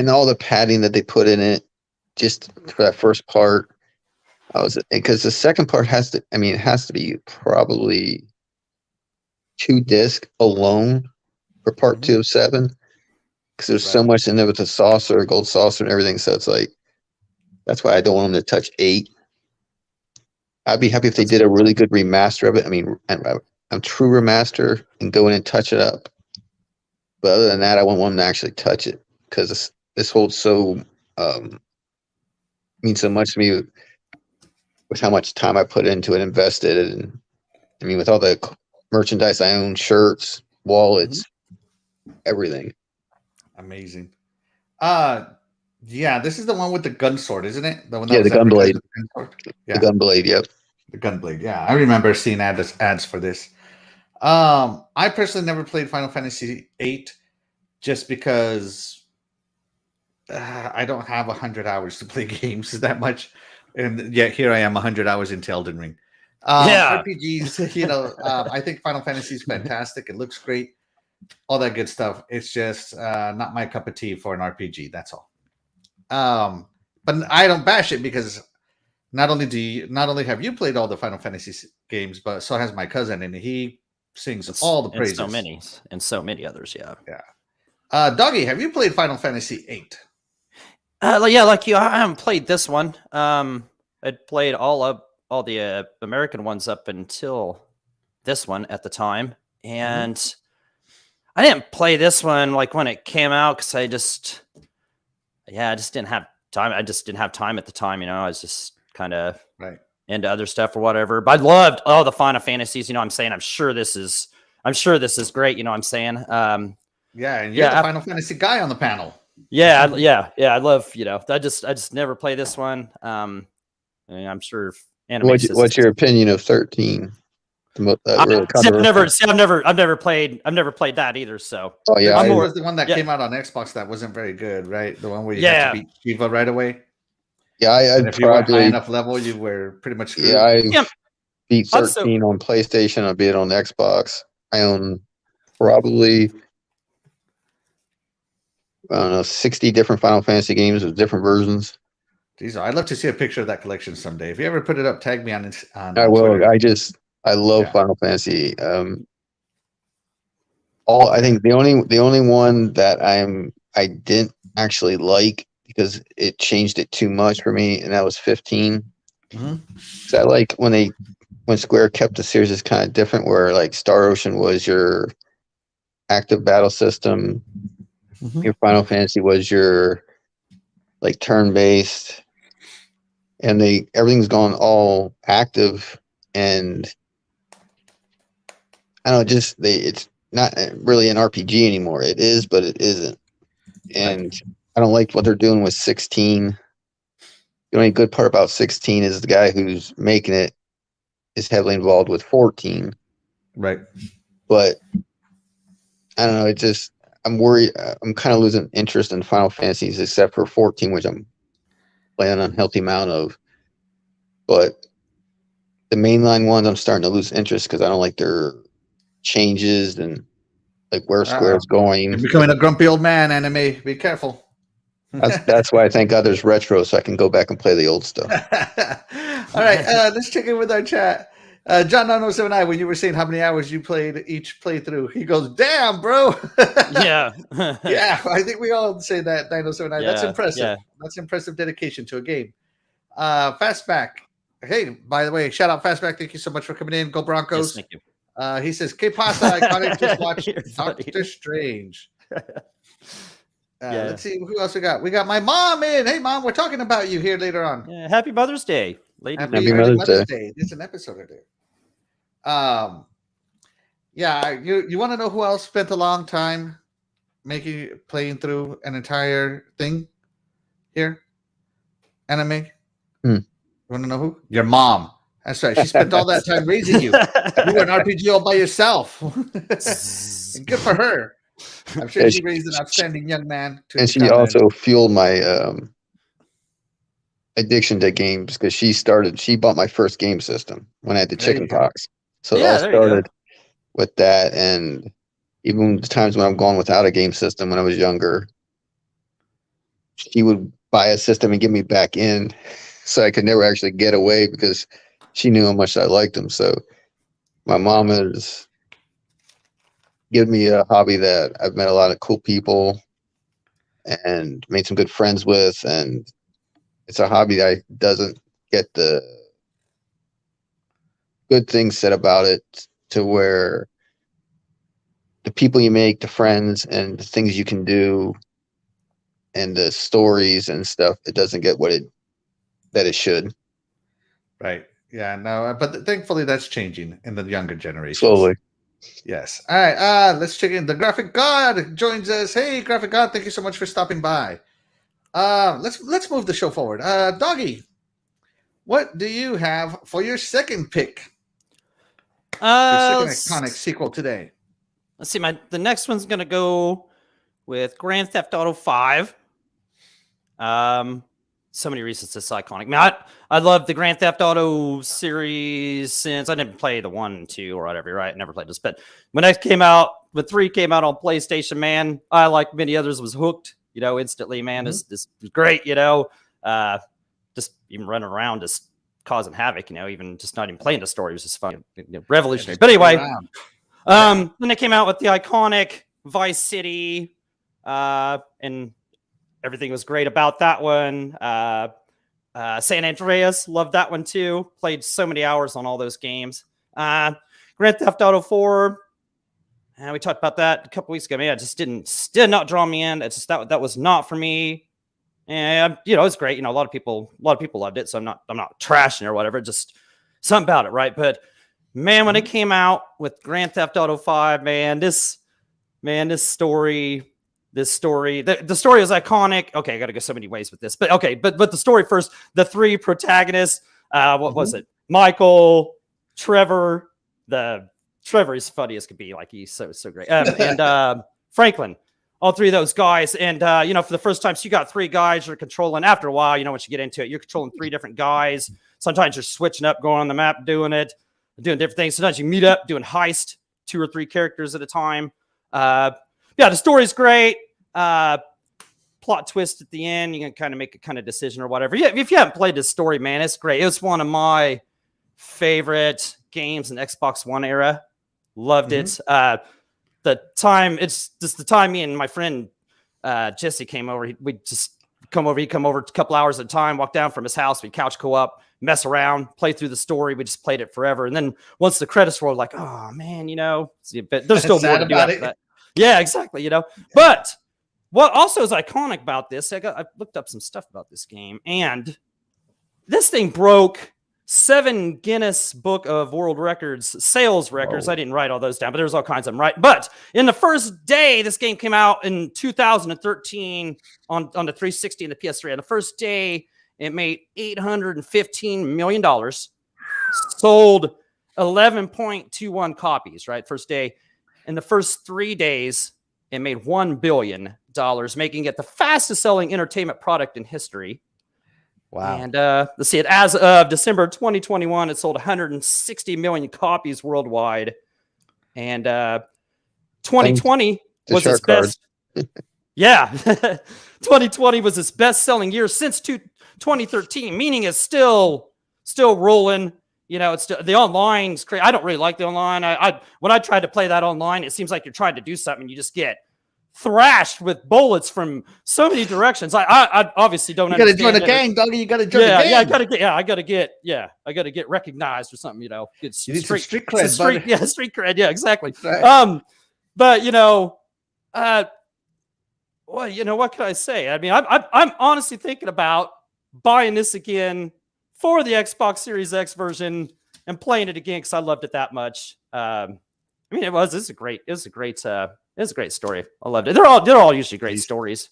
all the padding that they put in it, just for that first part, because the second part has to be probably 2 discs alone for part 2 of 7, because there's so much in there with the gold saucer and everything. So it's like, that's why I don't want them to touch 8. I'd be happy if they did a really good remaster of it. A true remaster and go in and touch it up. But other than that, I won't want them to actually touch it. because this holds so means so much to me with how much time I put into it, invested, and I mean with all the merchandise I own, shirts, wallets, everything. Amazing. Yeah, this is the one with the gun sword, isn't it? The one Yeah, the gun blade. Yeah, The gun blade. Yep. the gun blade. Yeah, I remember seeing ads for this. I personally never played Final Fantasy VIII just because I don't have 100 hours to play games that much, and yet here I am 100 hours into Elden Ring. Yeah. RPGs, you know, I think Final Fantasy is fantastic. It looks great, all that good stuff. It's just not my cup of tea for an RPG. That's all. But I don't bash it because not only have you played all the Final Fantasy games, but so has my cousin, and he sings all the praises. And so many others. Yeah. Yeah. Doggy, have you played Final Fantasy VIII? Yeah, like you, I haven't played this one. I'd played all the American ones up until this one at the time, and I didn't play this one like when it came out because I just didn't have time. I just didn't have time at the time. You know, I was just kind of into other stuff or whatever. But I loved all the Final Fantasies. You know, I'm saying I'm sure this is great. You know, I'm saying. Yeah, and you're the Final Fantasy guy on the panel. Yeah. I love, you know, I just never play this one. I mean, I'm sure. What's your opinion of 13? I've never played that either. So. Oh yeah, it was the one that came out on Xbox that wasn't very good, right? The one where you had to beat Shiva right away. Yeah, if you weren't high enough level, you were pretty much screwed. Yeah, I beat 13 on PlayStation. I beat it on Xbox. I own probably 60 different Final Fantasy games with different versions. I'd love to see a picture of that collection someday. If you ever put it up, tag me on I will. Twitter. I love Final Fantasy. I think the only one that I didn't actually like because it changed it too much for me, and that was 15. So I like when Square kept the series is kind of different, where like Star Ocean was your active battle system. Your Final Fantasy was your like turn-based, and everything's gone all active, and I don't know, it's not really an RPG anymore. It is, but it isn't. And I don't like what they're doing with 16. The only good part about 16 is the guy who's making it is heavily involved with 14. Right. But I don't know, I'm worried. I'm kind of losing interest in Final Fantasies except for 14, which I'm playing an unhealthy amount of. But the mainline ones, I'm starting to lose interest because I don't like their changes and like where Square's going. You're becoming a grumpy old man, Anime. Be careful. That's why I thank God there's retro, so I can go back and play the old stuff. All right, let's check in with our chat. John 907I, when you were saying how many hours you played each playthrough, he goes, "Damn, bro." Yeah. Yeah, I think we all say that. 907I. That's impressive. Yeah. That's impressive dedication to a game. Fastback. Hey, by the way, shout out Fastback. Thank you so much for coming in. Go Broncos. Yes, thank you. He says, K-Pasta, iconic, just watch Doctor Strange. Let's see who else we got. We got my mom in. Hey, Mom, we're talking about you here later on. Yeah, Happy Mother's Day, lady. Happy Mother's Day. There's an episode of it. You want to know who else spent a long time playing through an entire thing here? Anime? You want to know who? Your mom. That's right. She spent all that time raising you. You were an RPG all by yourself. And good for her. I'm sure she raised an outstanding young man. And she also fueled my addiction to games because she bought my first game system when I had the chicken pox. So it all started with that. And even the times when I'm going without a game system when I was younger, she would buy a system and get me back in so I could never actually get away because she knew how much I liked them. So my mom has given me a hobby that I've met a lot of cool people and made some good friends with. And it's a hobby that doesn't get the good things said about it, to where the people you make, the friends, and the things you can do and the stories and stuff, it doesn't get what it should. Right. Yeah. No. But thankfully, that's changing in the younger generations. Slowly. Yes. All right. Let's check in. The Graphic God joins us. Hey, Graphic God, thank you so much for stopping by. Let's move the show forward. Doggy, what do you have for your second pick? Your second iconic sequel today. Let's see. The next one's gonna go with Grand Theft Auto 5. So many reasons it's iconic. I mean, I love the Grand Theft Auto series since I didn't play the 1 and 2 or whatever, right? I never played this. But when 3 came out on PlayStation, man, I, like many others, was hooked, instantly, man. This was great, just even running around, just causing havoc, even just not even playing the story was just fun, revolutionary. But anyway, then they came out with the iconic Vice City, and everything was great about that one. San Andreas, loved that one too. Played so many hours on all those games. Grand Theft Auto 4, we talked about that a couple weeks ago. Man, it just did not draw me in. It's just that was not for me. And it was great. A lot of people loved it. So I'm not trashing it or whatever. Just something about it, right? But man, when it came out with Grand Theft Auto 5, this story. The story is iconic. Okay, I got to go so many ways with this, but okay, but the story first. The 3 protagonists. What was it? Michael, Trevor. Trevor is funny as could be. Like, he's so great. And Franklin. All 3 of those guys. And for the first time, so you got 3 guys you're controlling. After a while, once you get into it, you're controlling 3 different guys. Sometimes you're switching up, going on the map, doing different things. Sometimes you meet up, doing heist, 2 or 3 characters at a time. The story's great. Plot twist at the end. You can kind of make a kind of decision or whatever. Yeah, if you haven't played this story, man, it's great. It was one of my favorite games in Xbox One era. Loved it. It's just the time me and my friend Jesse came over. We'd just come over. He'd come over a couple hours at a time, walk down from his house. We'd couch co-op, mess around, play through the story. We just played it forever. And then once the credits rolled, like, oh man, there's still more to do after that. Yeah, exactly. But what also is iconic about this, I looked up some stuff about this game, and this thing broke 7 Guinness Book of World Records sales records. Whoa. I didn't write all those down, but there's all kinds of them, right? But in the first day, this game came out in 2013 on the 360 and the PS3. On the first day, it made $815 million, sold 11.21 copies, right? First day. In the first 3 days, it made $1 billion, making it the fastest selling entertainment product in history. Wow. And let's see, as of December 2021, it sold 160 million copies worldwide. And 2020 was its best. Yeah. 2020 was its best selling year since 2013, meaning it's still rolling. It's still, the online's crazy. I don't really like the online. When I tried to play that online, it seems like you're trying to do something. You just get thrashed with bullets from so many directions. I obviously don't understand. You got to join the gang, doggy. You got to join the gang. I got to get recognized or something. Get street cred, street cred. Yeah, exactly. Right. But what can I say? I mean, I'm honestly thinking about buying this again for the Xbox Series X version and playing it again because I loved it that much. It was a great story. I loved it. They're all usually great stories.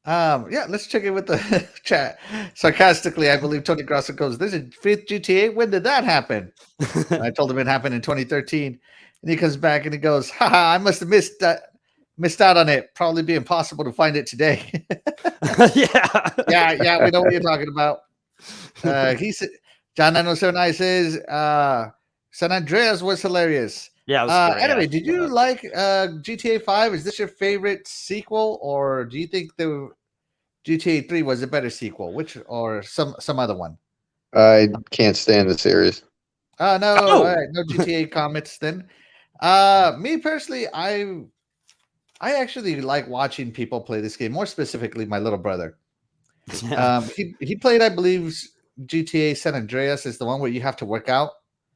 Let's check in with the chat. Sarcastically, I believe Tony Grosso goes, "There's a 5th GTA. When did that happen?" I told him it happened in 2013, and he comes back and he goes, "Haha, I must have missed out on it. Probably be impossible to find it today." Yeah, we know what you're talking about. He said, John 907 says, San Andreas was hilarious. Yeah. It was great, anyway, did you like GTA 5? Is this your favorite sequel, or do you think the GTA 3 was a better sequel? Or some other one? I can't stand the series. No. All right, no GTA comments then. Me personally, I actually like watching people play this game. More specifically, my little brother. Yeah. He played, I believe, GTA San Andreas is the one where you have to work out.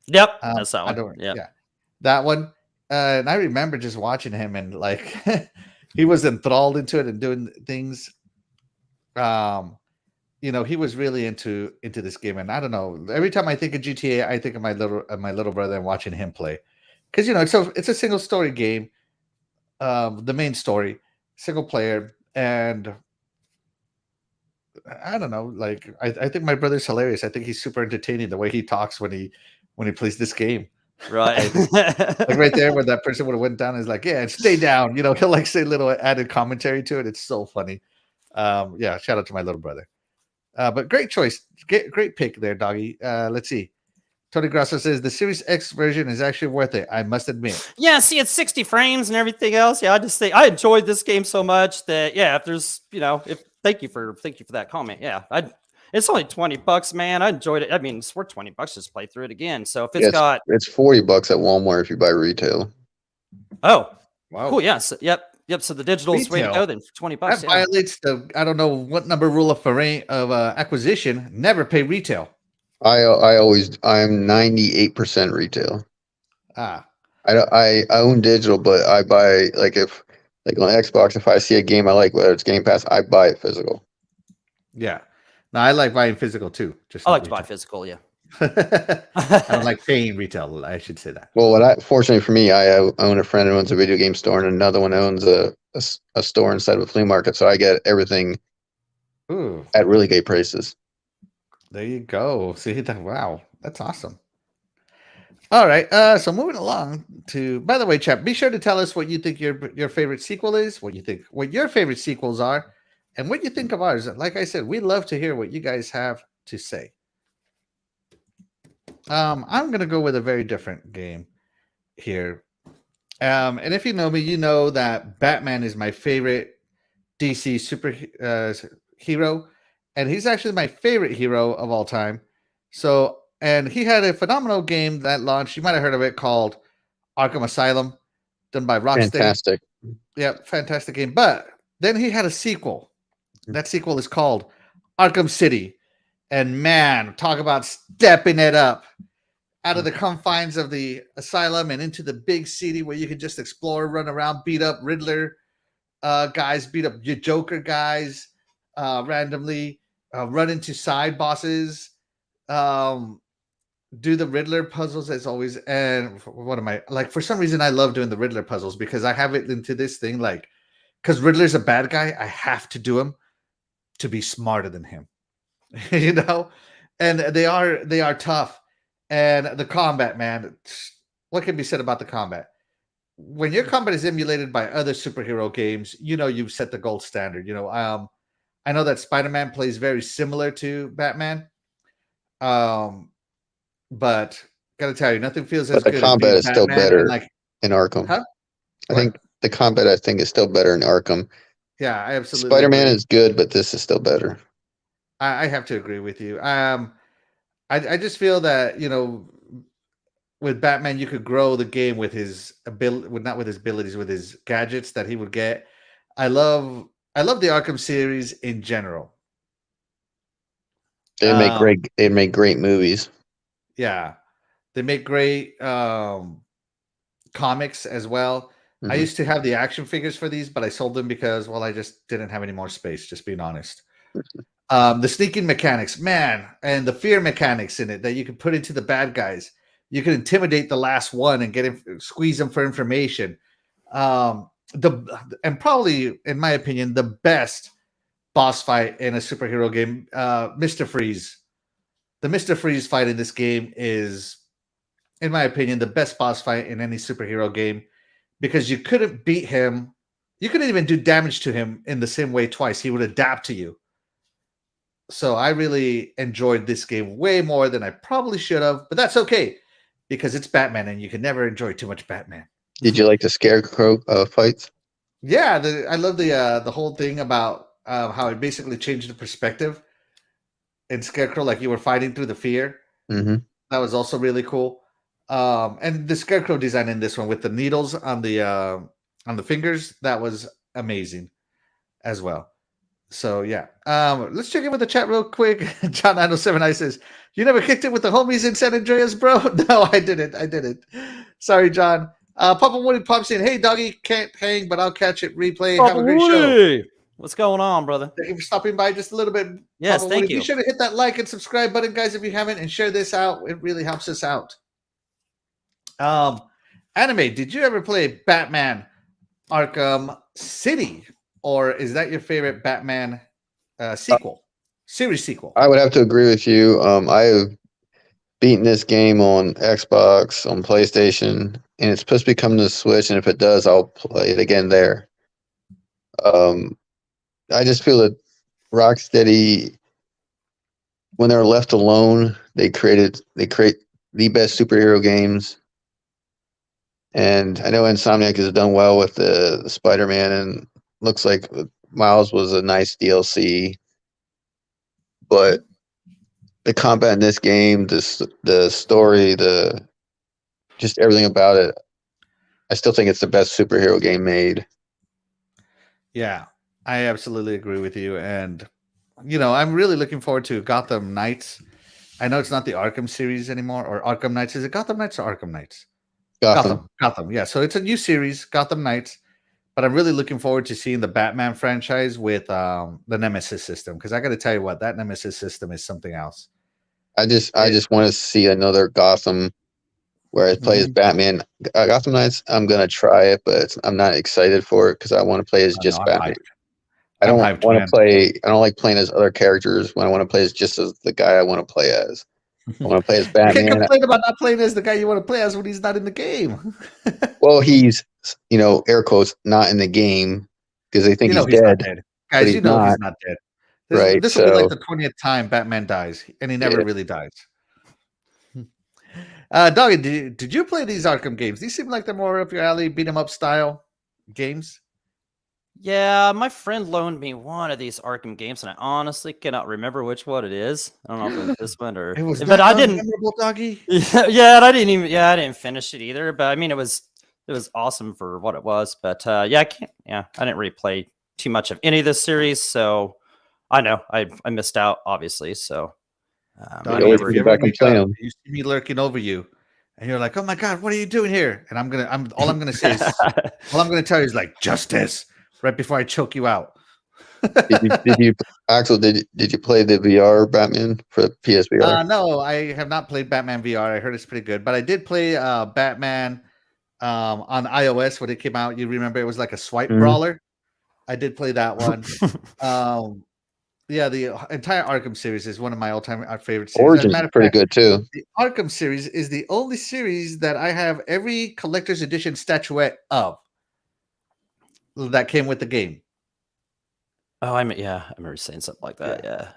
Yep, that's that one. Yeah, that one. And I remember just watching him and like he was enthralled into it and doing things. He was really into this game, and I don't know. Every time I think of GTA, I think of my little brother and watching him play, because it's a single story game, the main story, single player, and I don't know. Like I think my brother's hilarious. I think he's super entertaining the way he talks when he plays this game. Right. Like right there where that person would have went down is like, yeah, stay down. He'll like say little added commentary to it. It's so funny. Yeah, shout out to my little brother. But great choice. Great pick there, doggy. Let's see. Tony Grasso says the Series X version is actually worth it, I must admit. Yeah, see, it's 60 frames and everything else. Yeah, I just think I enjoyed this game so much that if there's thank you for that comment. Yeah, it's only $20, man. I enjoyed it. I mean, it's worth $20 just to play through it again. So if it's it's $40 at Walmart if you buy retail. Oh, wow, cool. Yeah. So, yep. So the digital is the way to go then for $20. That violates the I don't know what number rule of acquisition. Never pay retail. I'm 98% retail. I own digital, but I buy on Xbox. If I see a game I like, whether it's Game Pass, I buy it physical. Yeah, no, I like buying physical too. I like to buy physical. Yeah, I don't like paying retail. I should say that. Well, fortunately for me, I own a friend who owns a video game store, and another one owns a store inside of a flea market, so I get everything at really great prices. There you go. See that? Wow, that's awesome. All right. So moving along to. By the way, chat, be sure to tell us what you think your favorite sequel is. What your favorite sequels are, and what you think of ours. Like I said, we love to hear what you guys have to say. I'm gonna go with a very different game here. And if you know me, you know that Batman is my favorite DC hero. And he's actually my favorite hero of all time. So, and he had a phenomenal game that launched. You might have heard of it, called Arkham Asylum, done by Rocksteady. Fantastic. Yeah, fantastic game. But then he had a sequel. That sequel is called Arkham City. And man, talk about stepping it up out of the confines of the asylum and into the big city where you can just explore, run around, beat up Riddler guys, beat up your Joker guys randomly. Run into side bosses, do the Riddler puzzles as always. And what am I like? For some reason, I love doing the Riddler puzzles because I have it into this thing because Riddler's a bad guy, I have to do him to be smarter than him, And they are tough. And the combat, man, what can be said about the combat? When your combat is emulated by other superhero games, you've set the gold standard. I know that Spider-Man plays very similar to Batman, but gotta tell you, nothing feels as good. The combat is still better in Arkham. Huh? I think the combat is still better in Arkham. Yeah, I absolutely. Spider-Man is good, but this is still better. I have to agree with you. I just feel that with Batman, you could grow the game with his ability, not with his abilities, with his gadgets that he would get. I love the Arkham series in general. They make great movies. Yeah, they make great comics as well. Mm-hmm. I used to have the action figures for these, but I sold them because, I just didn't have any more space. Just being honest. The sneaking mechanics, man, and the fear mechanics in it that you can put into the bad guys. You can intimidate the last one and squeeze them for information. And probably, in my opinion, the best boss fight in a superhero game, Mr. Freeze. The Mr. Freeze fight in this game is, in my opinion, the best boss fight in any superhero game, because you couldn't beat him. You couldn't even do damage to him in the same way twice. He would adapt to you. So I really enjoyed this game way more than I probably should have, but that's okay because it's Batman and you can never enjoy too much Batman. Did you like the Scarecrow fights? Yeah, I love the whole thing about how it basically changed the perspective in Scarecrow, like you were fighting through the fear. Mm-hmm. That was also really cool. And the Scarecrow design in this one with the needles on the fingers, that was amazing as well. So yeah, let's check in with the chat real quick. John 907 says, "You never kicked it with the homies in San Andreas, bro?" No, I didn't. Sorry, John. Papa Woody pops in. Hey, doggy, can't hang, but I'll catch it. Replay. Have a great show. Woody! What's going on, brother? Thank you for stopping by just a little bit. Yes, Papa thank Woody. you. Be sure to hit that like and subscribe button, guys, if you haven't, and share this out. It really helps us out. Anime, did you ever play Batman Arkham City? Or is that your favorite Batman sequel? Series sequel? I would have to agree with you. I have beaten this game on Xbox, on PlayStation, and it's supposed to be coming to the Switch. And if it does, I'll play it again there. I just feel that Rocksteady, when they're left alone, they create the best superhero games. And I know Insomniac has done well with the Spider-Man, and looks like Miles was a nice DLC. But the combat in this game, the story, just everything about it, I still think it's the best superhero game made. Yeah, I absolutely agree with you. And, I'm really looking forward to Gotham Knights. I know it's not the Arkham series anymore, or Arkham Knights. Is it Gotham Knights or Arkham Knights? Gotham. Yeah, so it's a new series, Gotham Knights. But I'm really looking forward to seeing the Batman franchise with the Nemesis system. Because I got to tell you what, that Nemesis system is something else. I just want to see another Gotham where I play as Batman. Gotham Knights, I'm gonna try it, but I'm not excited for it because I want to play as just Batman. I don't want to play. I don't like playing as other characters when I want to play as just as the guy I want to play as. I want to play as Batman. You can't complain about not playing as the guy you want to play as when he's not in the game. Well, he's air quotes not in the game because they think he's dead. Guys, he's not dead. This will be like the 20th time Batman dies, and he never really dies. Doggy, did you play these Arkham games? These seem like they're more up your alley, beat 'em up style games. Yeah, my friend loaned me one of these Arkham games, and I honestly cannot remember which one it is. I don't know if it was this one or. It was, but I didn't. Doggy. Yeah, and I didn't even. Yeah, I didn't finish it either. But I mean, it was awesome for what it was. But I can't. Yeah, I didn't really play too much of any of this series, so I know I missed out, obviously. So. You see me lurking over you, and you're like, "Oh my god, what are you doing here?" And all I'm gonna say is, all I'm gonna tell you is like, "Justice!" Right before I choke you out. did you, Axel? Did you play the VR Batman for PSVR? No, I have not played Batman VR. I heard it's pretty good, but I did play Batman on iOS when it came out. You remember it was like a swipe brawler. I did play that one. Yeah, the entire Arkham series is one of my all-time favorite series. Origins is pretty good too. The Arkham series is the only series that I have every collector's edition statuette of that came with the game. Oh, I remember saying something like that.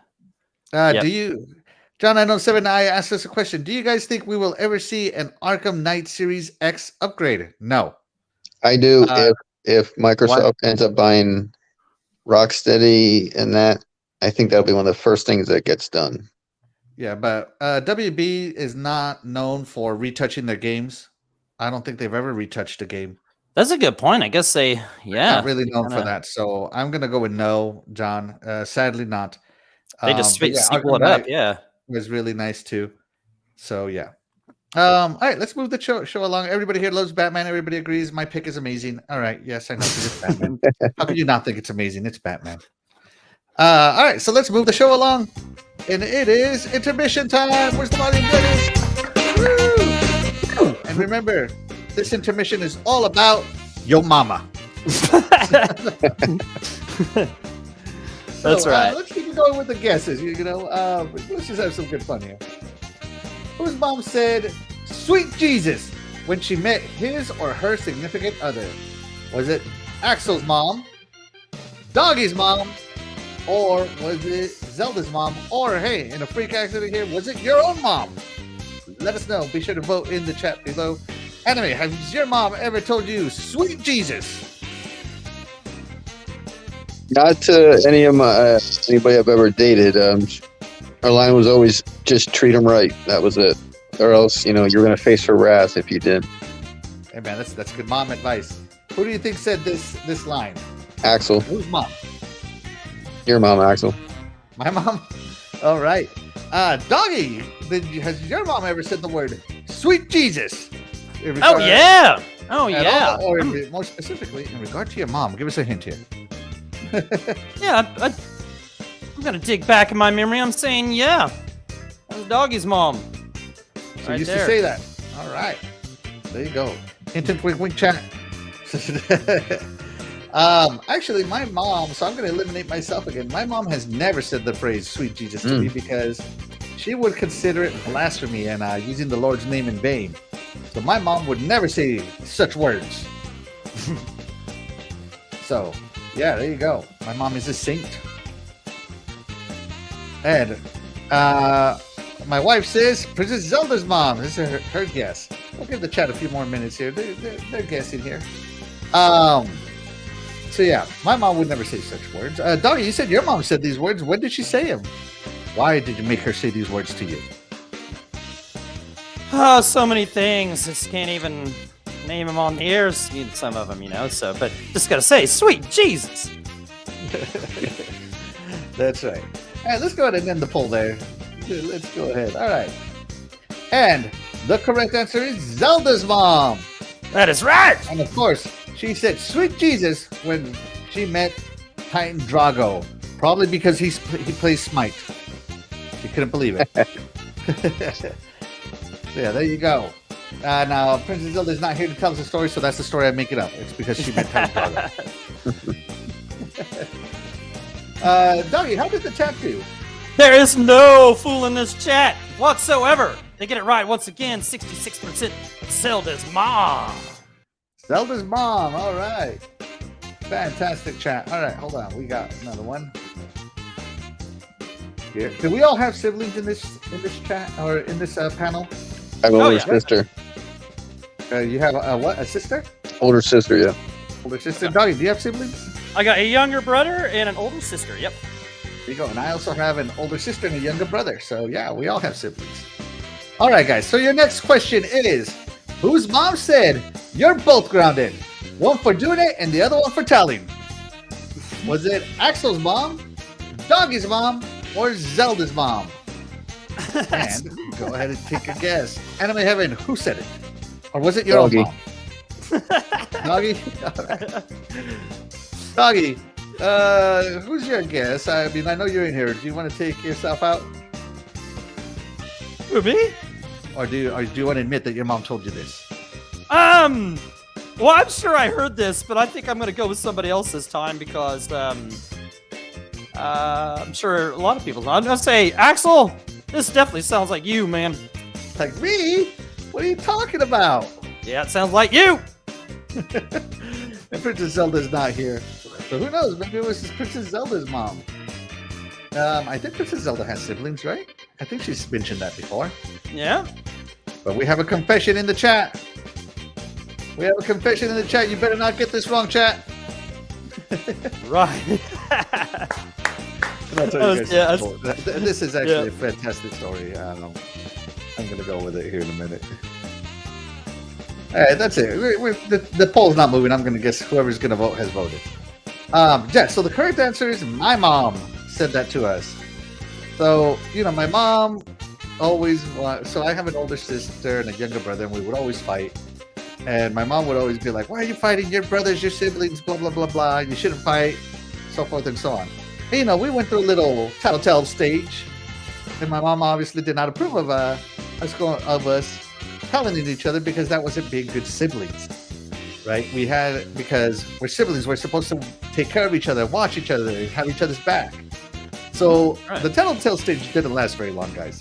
Yeah. Do you, John? I know 7 I asked us a question. Do you guys think we will ever see an Arkham Knight Series X upgrade? No, I do. If Microsoft ends up buying Rocksteady and that. I think that'll be one of the first things that gets done. Yeah, but WB is not known for retouching their games. I don't think they've ever retouched a game. That's a good point. I guess they're not really known for that. So I'm gonna go with no, John. Sadly, not. They just sequel it up. Yeah, it was really nice too. So yeah. All right, let's move the show along. Everybody here loves Batman. Everybody agrees my pick is amazing. All right, yes, I know it's Batman. How could you not think it's amazing? It's Batman. All right, so let's move the show along. And it is intermission time. Where's the volume? Woo! And remember, this intermission is all about your mama. That's right. Let's keep going with the guesses. Let's just have some good fun here. Whose mom said, "Sweet Jesus," when she met his or her significant other? Was it Axel's mom, Doggy's mom, or was it Zelda's mom? Or, hey, in a freak accident here, was it your own mom? Let us know. Be sure to vote in the chat below. Anyway, has your mom ever told you, "Sweet Jesus"? Not to anybody I've ever dated. Our line was always just treat them right. That was it. Or else, you're going to face her wrath if you did. Hey, man, that's good mom advice. Who do you think said this line? Axel. Whose mom? Your mom, Axel. My mom? All right. Doggy, has your mom ever said the word "Sweet Jesus"? Oh, yeah. Oh At yeah. all, or more specifically, in regard to your mom. Give us a hint here. Yeah, I'm gonna dig back in my memory. I'm saying, yeah, that was Doggy's mom. So Right you used there. to say that. All right. There you go. Hint, hint, wink, wink, chat. Actually, my mom, so I'm going to eliminate myself again. My mom has never said the phrase sweet Jesus to me because she would consider it blasphemy and using the Lord's name in vain. So my mom would never say such words. So, yeah, there you go. My mom is a saint. And my wife says Princess Zelda's mom. This is her guess. We'll give the chat a few more minutes here. They're guessing here. So yeah, my mom would never say such words. Doggy, you said your mom said these words. When did she say them? Why did you make her say these words to you? Oh, so many things. Just can't even name them on the air. Some of them, you know. So, but just gotta say, sweet Jesus. That's right. All right, let's go ahead and end the poll there. Let's go ahead. All right. And the correct answer is Zelda's mom. That is right. And of course, she said sweet Jesus when she met Titan Drago. Probably because he plays Smite. She couldn't believe it. Yeah, there you go. Now, Princess Zelda's not here to tell us a story, so that's the story I make it up. It's because she met Titan Drago. Doggy, how did the chat do? There is no fool in this chat whatsoever. They get it right once again. 66% Zelda's mom. Zelda's mom. All right. Fantastic chat. All right, hold on. We got another one. Here. Do we all have siblings in this chat or in this panel? I have an older yeah. sister. You have a what? A sister? Older sister, yeah. Older sister. Doggy, do you have siblings? I got a younger brother and an older sister. Yep. There you go. And I also have an older sister and a younger brother. So yeah, we all have siblings. All right, guys. So your next question is, whose mom said you're both grounded? One for doing it and the other one for telling. Was it Axel's mom, Doggy's mom, or Zelda's mom? And go ahead and take a guess. Anime Heaven, who said it? Or was it your Doggy. own mom? Doggy? All right. Doggy, who's your guess? I mean, I know you're in here. Do you want to take yourself out? Who, me? Or do you want to admit that your mom told you this? Well, I'm sure I heard this, but I think I'm going to go with somebody else this time because I'm sure a lot of people know. I'm going to say, Axel, this definitely sounds like you, man. Like me? What are you talking about? Yeah, it sounds like you. And Princess Zelda's not here. So who knows? Maybe it was just Princess Zelda's mom. I think Princess Zelda has siblings, right? I think she's mentioned that before. Yeah. But we have a confession in the chat. We have a confession in the chat. You better not get this wrong, chat. Right. I'll tell you guys Yeah, this is actually a fantastic story. I'm going to go with it here in a minute. All right, that's it. The poll's not moving. I'm going to guess whoever's going to vote has voted. Yeah, so the correct answer is my mom said that to us. So, my mom always... So I have an older sister and a younger brother, and we would always fight. And my mom would always be like, why are you fighting? Your brothers, your siblings, blah, blah, blah, blah. You shouldn't fight, so forth and so on. And, we went through a little tattletale stage. And my mom obviously did not approve of us telling each other because that wasn't being good siblings. Right? Because we're siblings, we're supposed to take care of each other, watch each other, have each other's back. So the tattletale stage didn't last very long, guys.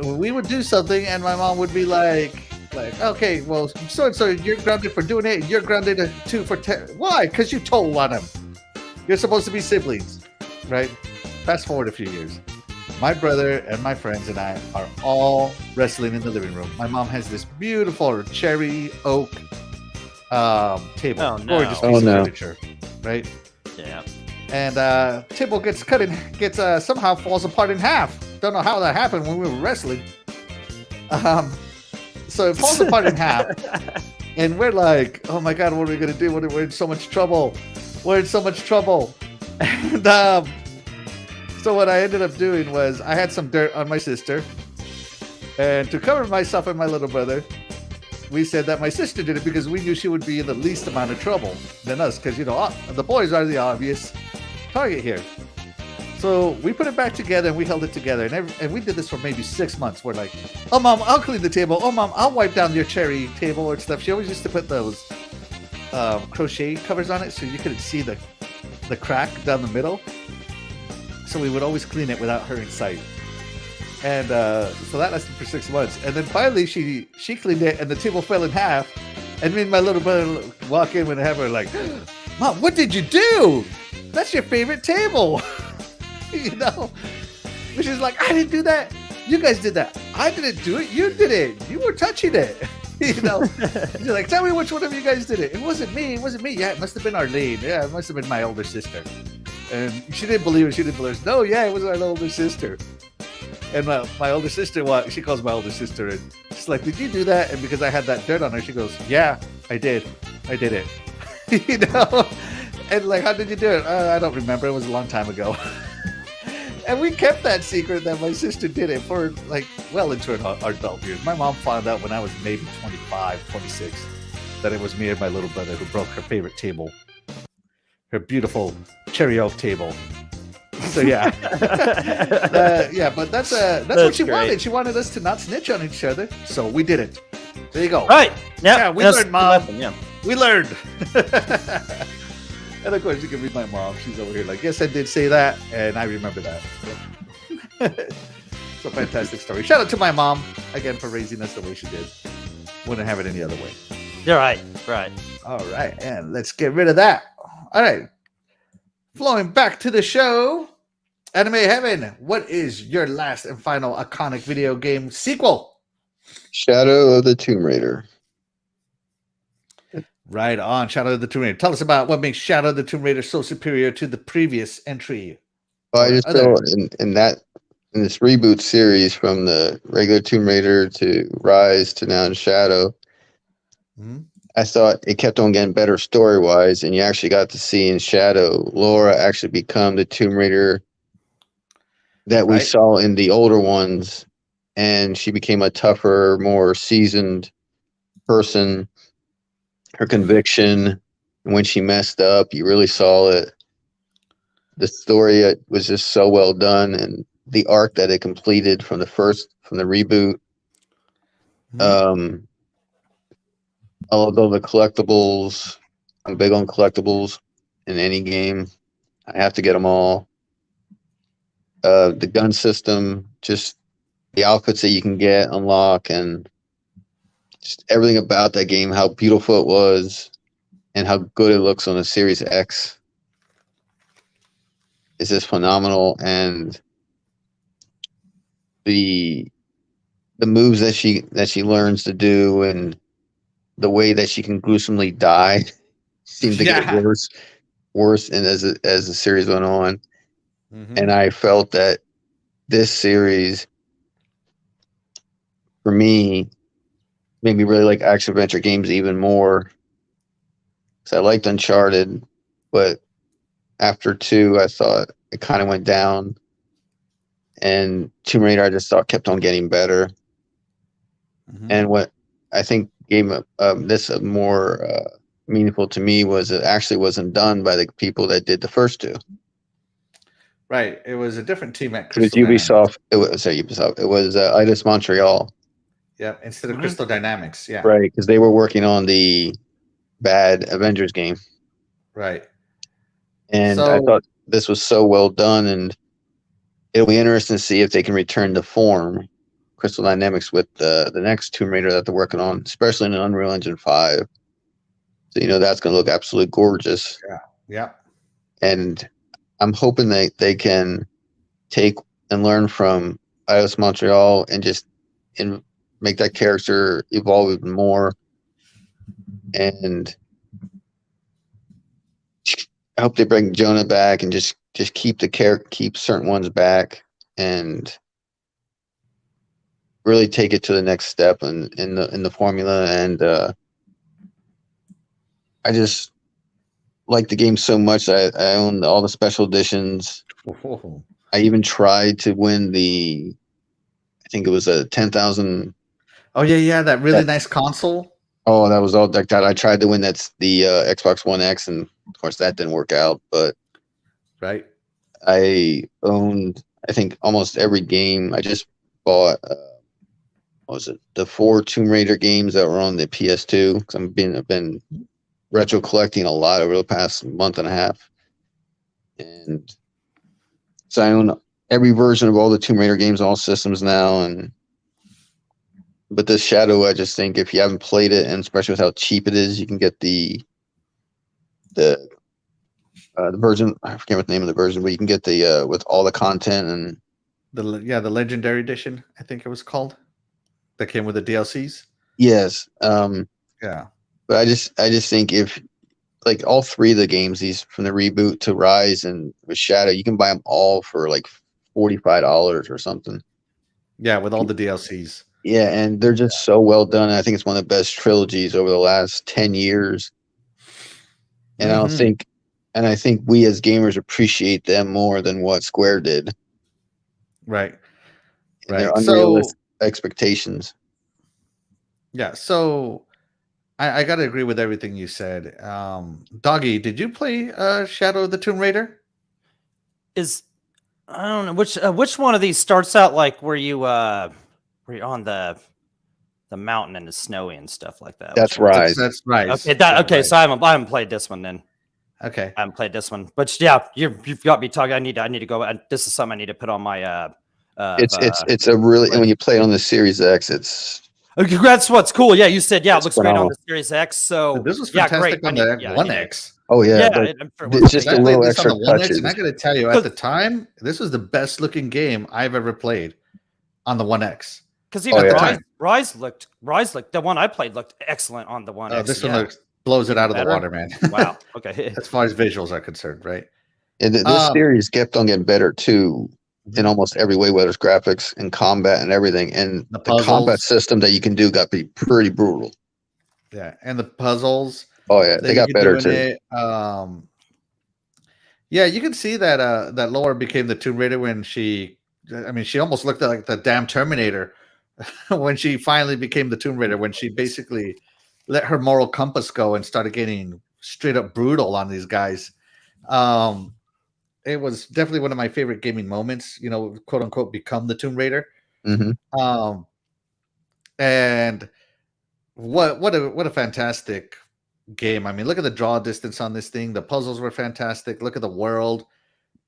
We would do something and my mom would be like, okay, well, so you're grounded for doing it, and you're grounded too for why? Because you told on him. You're supposed to be siblings, right? Fast forward a few years. My brother and my friends and I are all wrestling in the living room. My mom has this beautiful cherry oak table. Oh, no. Gorgeous piece of furniture, right? Yeah. And table gets somehow falls apart in half. Don't know how that happened when we were wrestling. So it falls apart in half, and we're like, "Oh my God, what are we gonna do? We're in so much trouble. We're in so much trouble." And so what I ended up doing was I had some dirt on my sister, and to cover myself and my little brother, we said that my sister did it because we knew she would be in the least amount of trouble than us, because the boys are the obvious target here. So we put it back together and we held it together, and we did this for maybe 6 months. We're like, oh mom, I'll clean the table. Oh mom, I'll wipe down your cherry table and stuff. She always used to put those crochet covers on it so you couldn't see the crack down the middle. So we would always clean it without her in sight. And so that lasted for 6 months. And then finally she cleaned it and the table fell in half. And me and my little brother walk in and have her like, Mom, what did you do? That's your favorite table. You know? Which is like, I didn't do that. You guys did that. I didn't do it. You did it. You were touching it. You know? She's like, tell me which one of you guys did it. It wasn't me. It wasn't me. Yeah, it must have been Arlene. Yeah, it must have been my older sister. And she didn't believe it. She didn't believe it. No, yeah, it was my older sister. And my older sister, she calls my older sister, and she's like, did you do that? And because I had that dirt on her, she goes, yeah, I did. I did it. You know? And like, how did you do it? I don't remember. It was a long time ago. And we kept that secret that my sister did it for like well into our adult years. My mom found out when I was maybe 25, 26, that it was me and my little brother who broke her favorite table, her beautiful cherry oak table. So yeah, yeah, but that's what she wanted. She wanted us to not snitch on each other, so we did it. There you go. Right? Yeah, we learned, Mom. Yeah, we learned. And of course, you can read my mom. She's over here like, yes, I did say that, and I remember that. It's a fantastic story. Shout out to my mom again for raising us the way she did. Wouldn't have it any other way. You're right. Right. All right, and let's get rid of that. All right, flowing back to the show. Anime Heaven, what is your last and final iconic video game sequel? Shadow of the Tomb Raider. Right on, Shadow of the Tomb Raider. Tell us about what makes Shadow of the Tomb Raider so superior to the previous entry. Well, I just feel in this reboot series from the regular Tomb Raider to Rise to now in Shadow, I thought it kept on getting better story-wise, and you actually got to see in Shadow Laura actually become the Tomb Raider that we saw in the older ones, and she became a tougher, more seasoned person. Her conviction, when she messed up, you really saw it. The story was just so well done, and the arc that it completed from the reboot. Although the collectibles, I'm big on collectibles in any game. I have to get them all. The gun system, just the outfits that you can get, unlock, and just everything about that game, how beautiful it was, and how good it looks on the Series X is just phenomenal. And the moves that she learns to do, and the way that she can gruesomely die seemed to get worse, and as the series went on. And I felt that this series, for me, made me really like action adventure games even more. Because I liked Uncharted, but after 2, I thought it kind of went down. And Tomb Raider, I just thought kept on getting better. And what I think gave this more meaningful to me was it actually wasn't done by the people that did the first 2. Right, it was a different team at Crystal. It was Ubisoft. Ubisoft. It was Eidos Montreal. Yeah, instead of Crystal Dynamics. Yeah, right, because they were working on the bad Avengers game. Right, and I thought this was so well done, and it'll be interesting to see if they can return to form Crystal Dynamics with the next Tomb Raider that they're working on, especially in Unreal Engine 5. So that's going to look absolutely gorgeous. Yeah. And I'm hoping they can take and learn from Eidos Montreal and make that character evolve even more. And I hope they bring Jonah back and just keep keep certain ones back and really take it to the next step in the formula. And I just like the game so much. I own all the special editions. I even tried to win I think it was a 10,000. Oh yeah, that really nice console. Oh, that was all decked out. I tried to win the Xbox One X, and of course that didn't work out. But Right. I owned, I think, almost every game. I just bought, what was it, the 4 Tomb Raider games that were on the PS2. Because I've been retro collecting a lot over the past month and a half, and so I own every version of all the Tomb Raider games, all systems now. But this Shadow, I just think if you haven't played it, and especially with how cheap it is, you can get the version. I forget what the name of the version, but you can get the with all the content and The Legendary Edition, I think it was called, that came with the DLCs. yes. Yeah. But I just think if like all 3 of the games, these from the reboot to Rise and with Shadow, you can buy them all for like $45 or something. Yeah, with all the DLCs. Yeah, and they're just so well done. I think it's one of the best trilogies over the last 10 years. And I think we as gamers appreciate them more than what Square did. Right. And their Right. unrealistic expectations. Yeah, so I got to agree with everything you said. Doggy, did you play Shadow of the Tomb Raider? I don't know which one of these starts out like where you're on the mountain and it's snowy and stuff like that. That's Rise. That's right. Okay, so I haven't played this one then. Okay. I haven't played this one, but yeah, you've got me talking. I need to go. This is something I need to put on my. It's a really, and when you play it on the Series X, it's. That's what's cool. Yeah, you said it looks phenomenal. great on the Series X. So This was fantastic great. on the One X. Oh yeah, yeah. it's just I a played little this on extra the One X, touches. and I got to tell you, at the time, this was the best looking game I've ever played on the One X. Because even yeah. Rise looked the one I played looked excellent on the One X. This one blows it out of the water, man. Wow. Okay. As far as visuals are concerned, right? And this series kept on getting better too, in almost every way, whether it's graphics and combat and everything. And the combat system that you can do got to be pretty brutal. Yeah, and the puzzles. Oh yeah, they got better too. Yeah, you can see that that Laura became the Tomb Raider when she almost looked like the damn Terminator when she finally became the Tomb Raider, when she basically let her moral compass go and started getting straight up brutal on these guys. It was definitely one of my favorite gaming moments, quote unquote, become the Tomb Raider. Mm-hmm. And what a fantastic game. I mean, look at the draw distance on this thing. The puzzles were fantastic. Look at the world.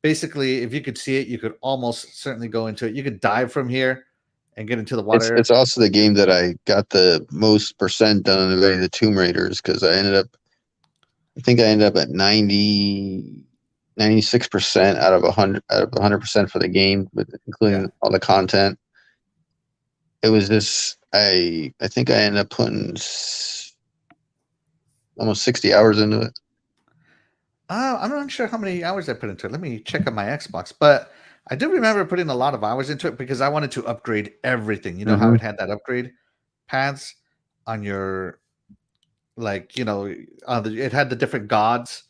Basically, if you could see it, you could almost certainly go into it. You could dive from here and get into the water. It's also the game that I got the most percent done in the Tomb Raiders, because I think I ended up at 96% out of 100% for the game, including all the content. It was just I think I ended up putting almost 60 hours into it. I'm not sure how many hours I put into it. Let me check on my Xbox, but I do remember putting a lot of hours into it because I wanted to upgrade everything. You know how it had that upgrade paths on your, it had the different gods,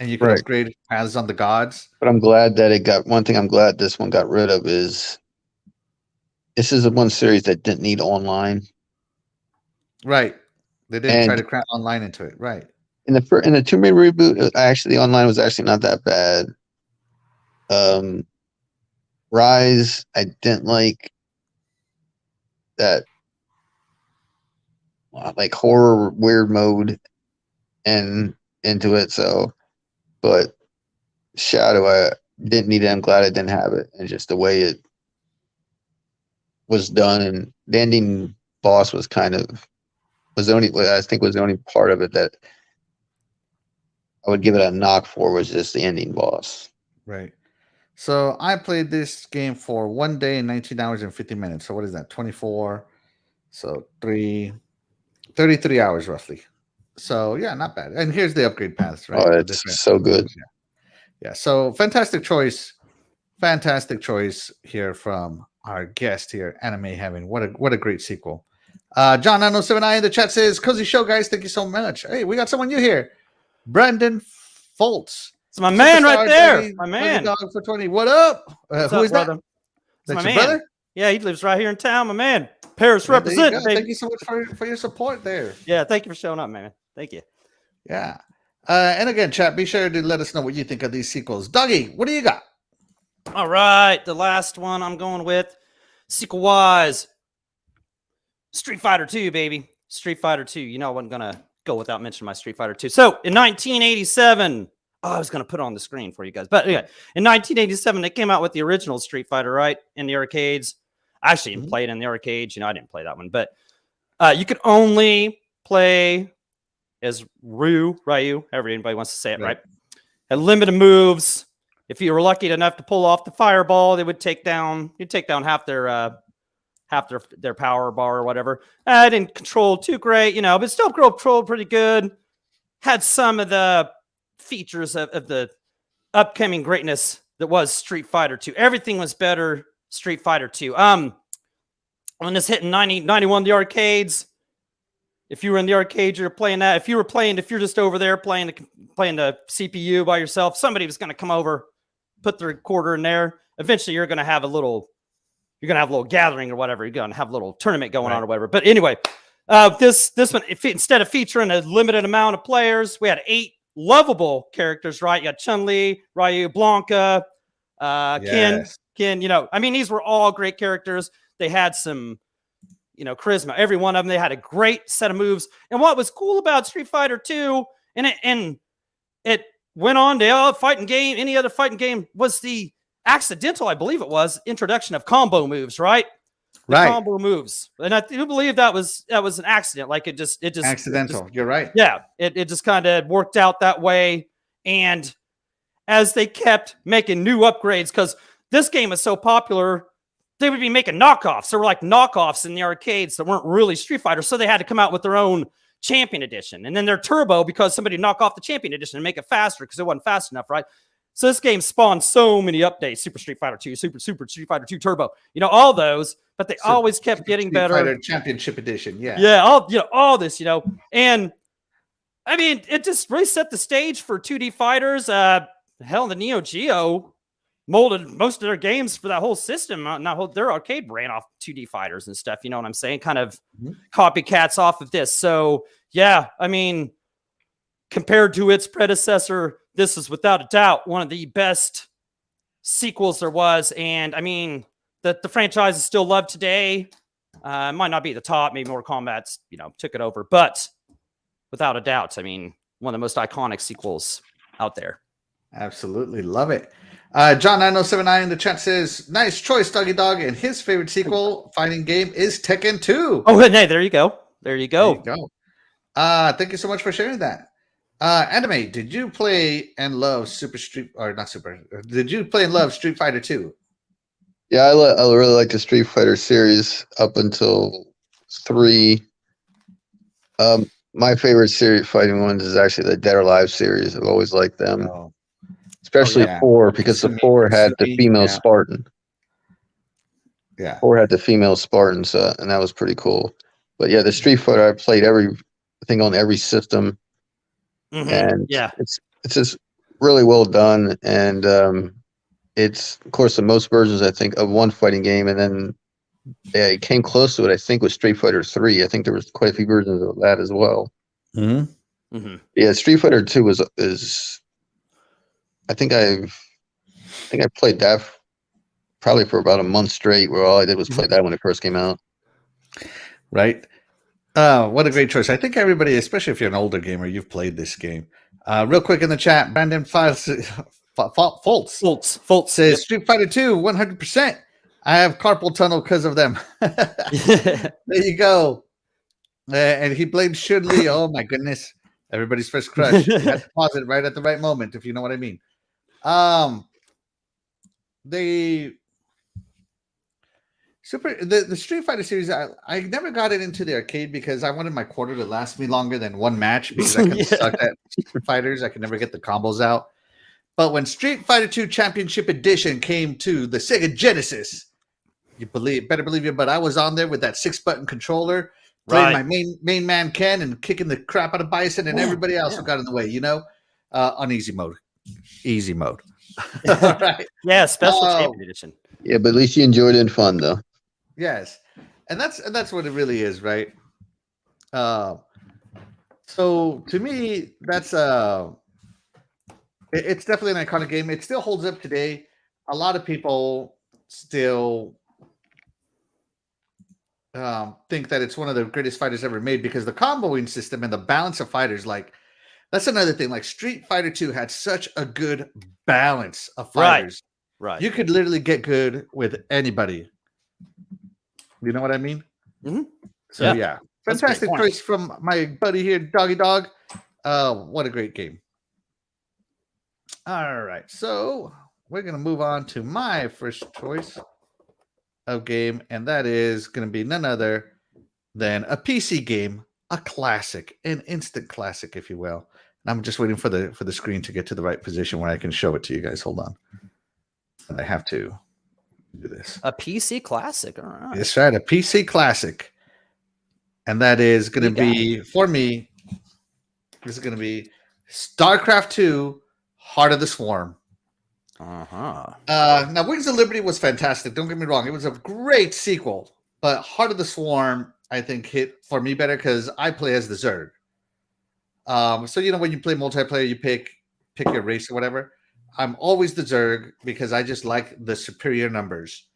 and you could upgrade paths on the gods. But I'm glad that one thing I'm glad this one got rid of is this is the one series that didn't need online. Right. They didn't try to cram online into it. Right. In the Tomb Raider reboot, the online was actually not that bad. Rise, I didn't like that like horror weird mode and into it. So, but Shadow, I didn't need it. I'm glad I didn't have it, and just the way it was done, and the ending boss was the only part of it that I would give it a knock for, was just the ending boss. Right. So I played this game for 1 day and 19 hours and 50 minutes. So what is that? 24. So 33 hours roughly. So yeah, not bad. And here's the upgrade paths, right? Oh, it's so good. Yeah. So fantastic choice. Fantastic choice here from our guest here, Anime Heaven. What a great sequel. John 907I in the chat says, "Cozy show, guys. Thank you so much." Hey, we got someone new here. Brandon Foltz. It's my man right there. My man. Dog for 20. What up? Who is that? Brother? That's my your man. brother? Yeah, he lives right here in town. My man. Paris Yeah, there you represent, go. baby. Thank you so much for your support there. Yeah, thank you for showing up, man. Thank you. Yeah. And again, chat, be sure to let us know what you think of these sequels. Doggy, what do you got? All right, the last one I'm going with, sequel-wise, Street Fighter 2, baby. Street Fighter 2. You know I wasn't going to go without mentioning my Street Fighter 2. So, in 1987, I was going to put it on the screen for you guys. But anyway, in 1987, they came out with the original Street Fighter, right, in the arcades. I actually didn't play it in the arcades. You know, I didn't play that one. But you could only play as Ryu, however anybody wants to say it, right? Had limited moves. If you were lucky enough to pull off the fireball, they would take down half their power bar or whatever. I didn't control too great, you know, but still controlled pretty good. Had some of the features of the upcoming greatness that was Street Fighter 2. Everything was better Street Fighter 2. When this hit in 91, the arcades, if you were in the arcade, you're playing that. If you're just over there playing the CPU by yourself, somebody was going to come over, put their quarter in there. Eventually, you're going to have a little gathering or whatever. You're going to have a little tournament going on or whatever. But anyway, this one, instead of featuring a limited amount of players, we had 8 lovable characters, right? You got Chun-Li, Ryu, Blanca, Ken. You know, I mean, these were all great characters. They had some, you know, charisma. Every one of them, they had a great set of moves. And what was cool about Street Fighter 2, and it went on to any other fighting game, was the accidental, I believe it was, introduction of combo moves, right? Combo moves. And I do believe that was an accident. Like it just accidental. You're right. Yeah. It just kind of worked out that way. And as they kept making new upgrades, because this game is so popular, they would be making knockoffs. There were like knockoffs in the arcades that weren't really Street Fighter. So they had to come out with their own Champion Edition. And then their Turbo, because somebody knocked off the Champion Edition and make it faster because it wasn't fast enough, right? So this game spawned so many updates. Super Street Fighter 2, Super Street Fighter 2 Turbo. You know, all those, but they always kept getting better. Street Fighter Championship Edition, yeah. Yeah, all this, you know. And I mean, it just really set the stage for 2D fighters. Hell, the Neo Geo molded most of their games for that whole system. Their arcade ran off 2D fighters and stuff. You know what I'm saying? Kind of copycats off of this. So yeah, I mean, compared to its predecessor, this is without a doubt one of the best sequels there was. And I mean, the franchise is still loved today. Might not be at the top. Maybe Mortal Kombat's, you know, took it over, but without a doubt, I mean, one of the most iconic sequels out there. Absolutely love it. John 9079 in the chat says, nice choice, Doggy Dog. And his favorite sequel fighting game is Tekken 2. Oh, hey, there you go. There you go. Thank you so much for sharing that. Anime, did you play and love did you play and love Street Fighter 2? Yeah, I really like the Street Fighter series up until 3. My favorite series fighting ones is actually the Dead or Alive series. I've always liked them. Especially 4, because the 4 had the female Spartan. Yeah. 4 had the female Spartan, so, and that was pretty cool. But yeah, the Street Fighter, I played I think on every system. And it's just really well done. And it's, of course, the most versions, I think, of one fighting game. And then it came close to it, I think, with Street Fighter 3. I think there was quite a few versions of that as well. Yeah, Street Fighter 2 is I think I played that probably for about a month straight, where all I did was play that when it first came out. Right. What a great choice. I think everybody, especially if you're an older gamer, you've played this game. Real quick in the chat, Brandon Fultz says Street Fighter 2, 100%. I have carpal tunnel because of them. There you go. And he blames Chun-Li. Oh my goodness. Everybody's first crush. You have to pause it right at the right moment, if you know what I mean. The Street Fighter series, I never got it into the arcade because I wanted my quarter to last me longer than one match, because I kind of sucked at Street Fighters. I could never get the combos out. But when Street Fighter 2 Championship Edition came to the Sega Genesis, better believe it, but I was on there with that 6-button controller, playing my main man Ken and kicking the crap out of Bison and everybody else who got in the way, you know, on easy mode. Easy mode. Right. Yeah, special champion edition. Yeah, but at least you enjoyed it in fun, though. Yes. and that's what it really is, right? So to me, that's it's definitely an iconic game. It still holds up today. A lot of people still think that it's one of the greatest fighters ever made because the comboing system and the balance of fighters, like that's another thing. Like Street Fighter 2 had such a good balance of fighters. Right. You could literally get good with anybody. You know what I mean? Mm-hmm. So yeah. That's a great Fantastic point. choice from my buddy here, Doggy Dog. What a great game. All right. So we're going to move on to my first choice of game, and that is going to be none other than a PC game, a classic, an instant classic, if you will. And I'm just waiting for the screen to get to the right position where I can show it to you guys. Hold on. And I have to do this. A PC classic. All right. That's right, a PC classic. And that is going to be, for me, this is going to be StarCraft 2, Heart of the Swarm. Now, Wings of Liberty was fantastic. Don't get me wrong. It was a great sequel. But Heart of the Swarm, I think, hit for me better because I play as the Zerg. So, when you play multiplayer, you pick your race or whatever. I'm always the Zerg because I just like the superior numbers.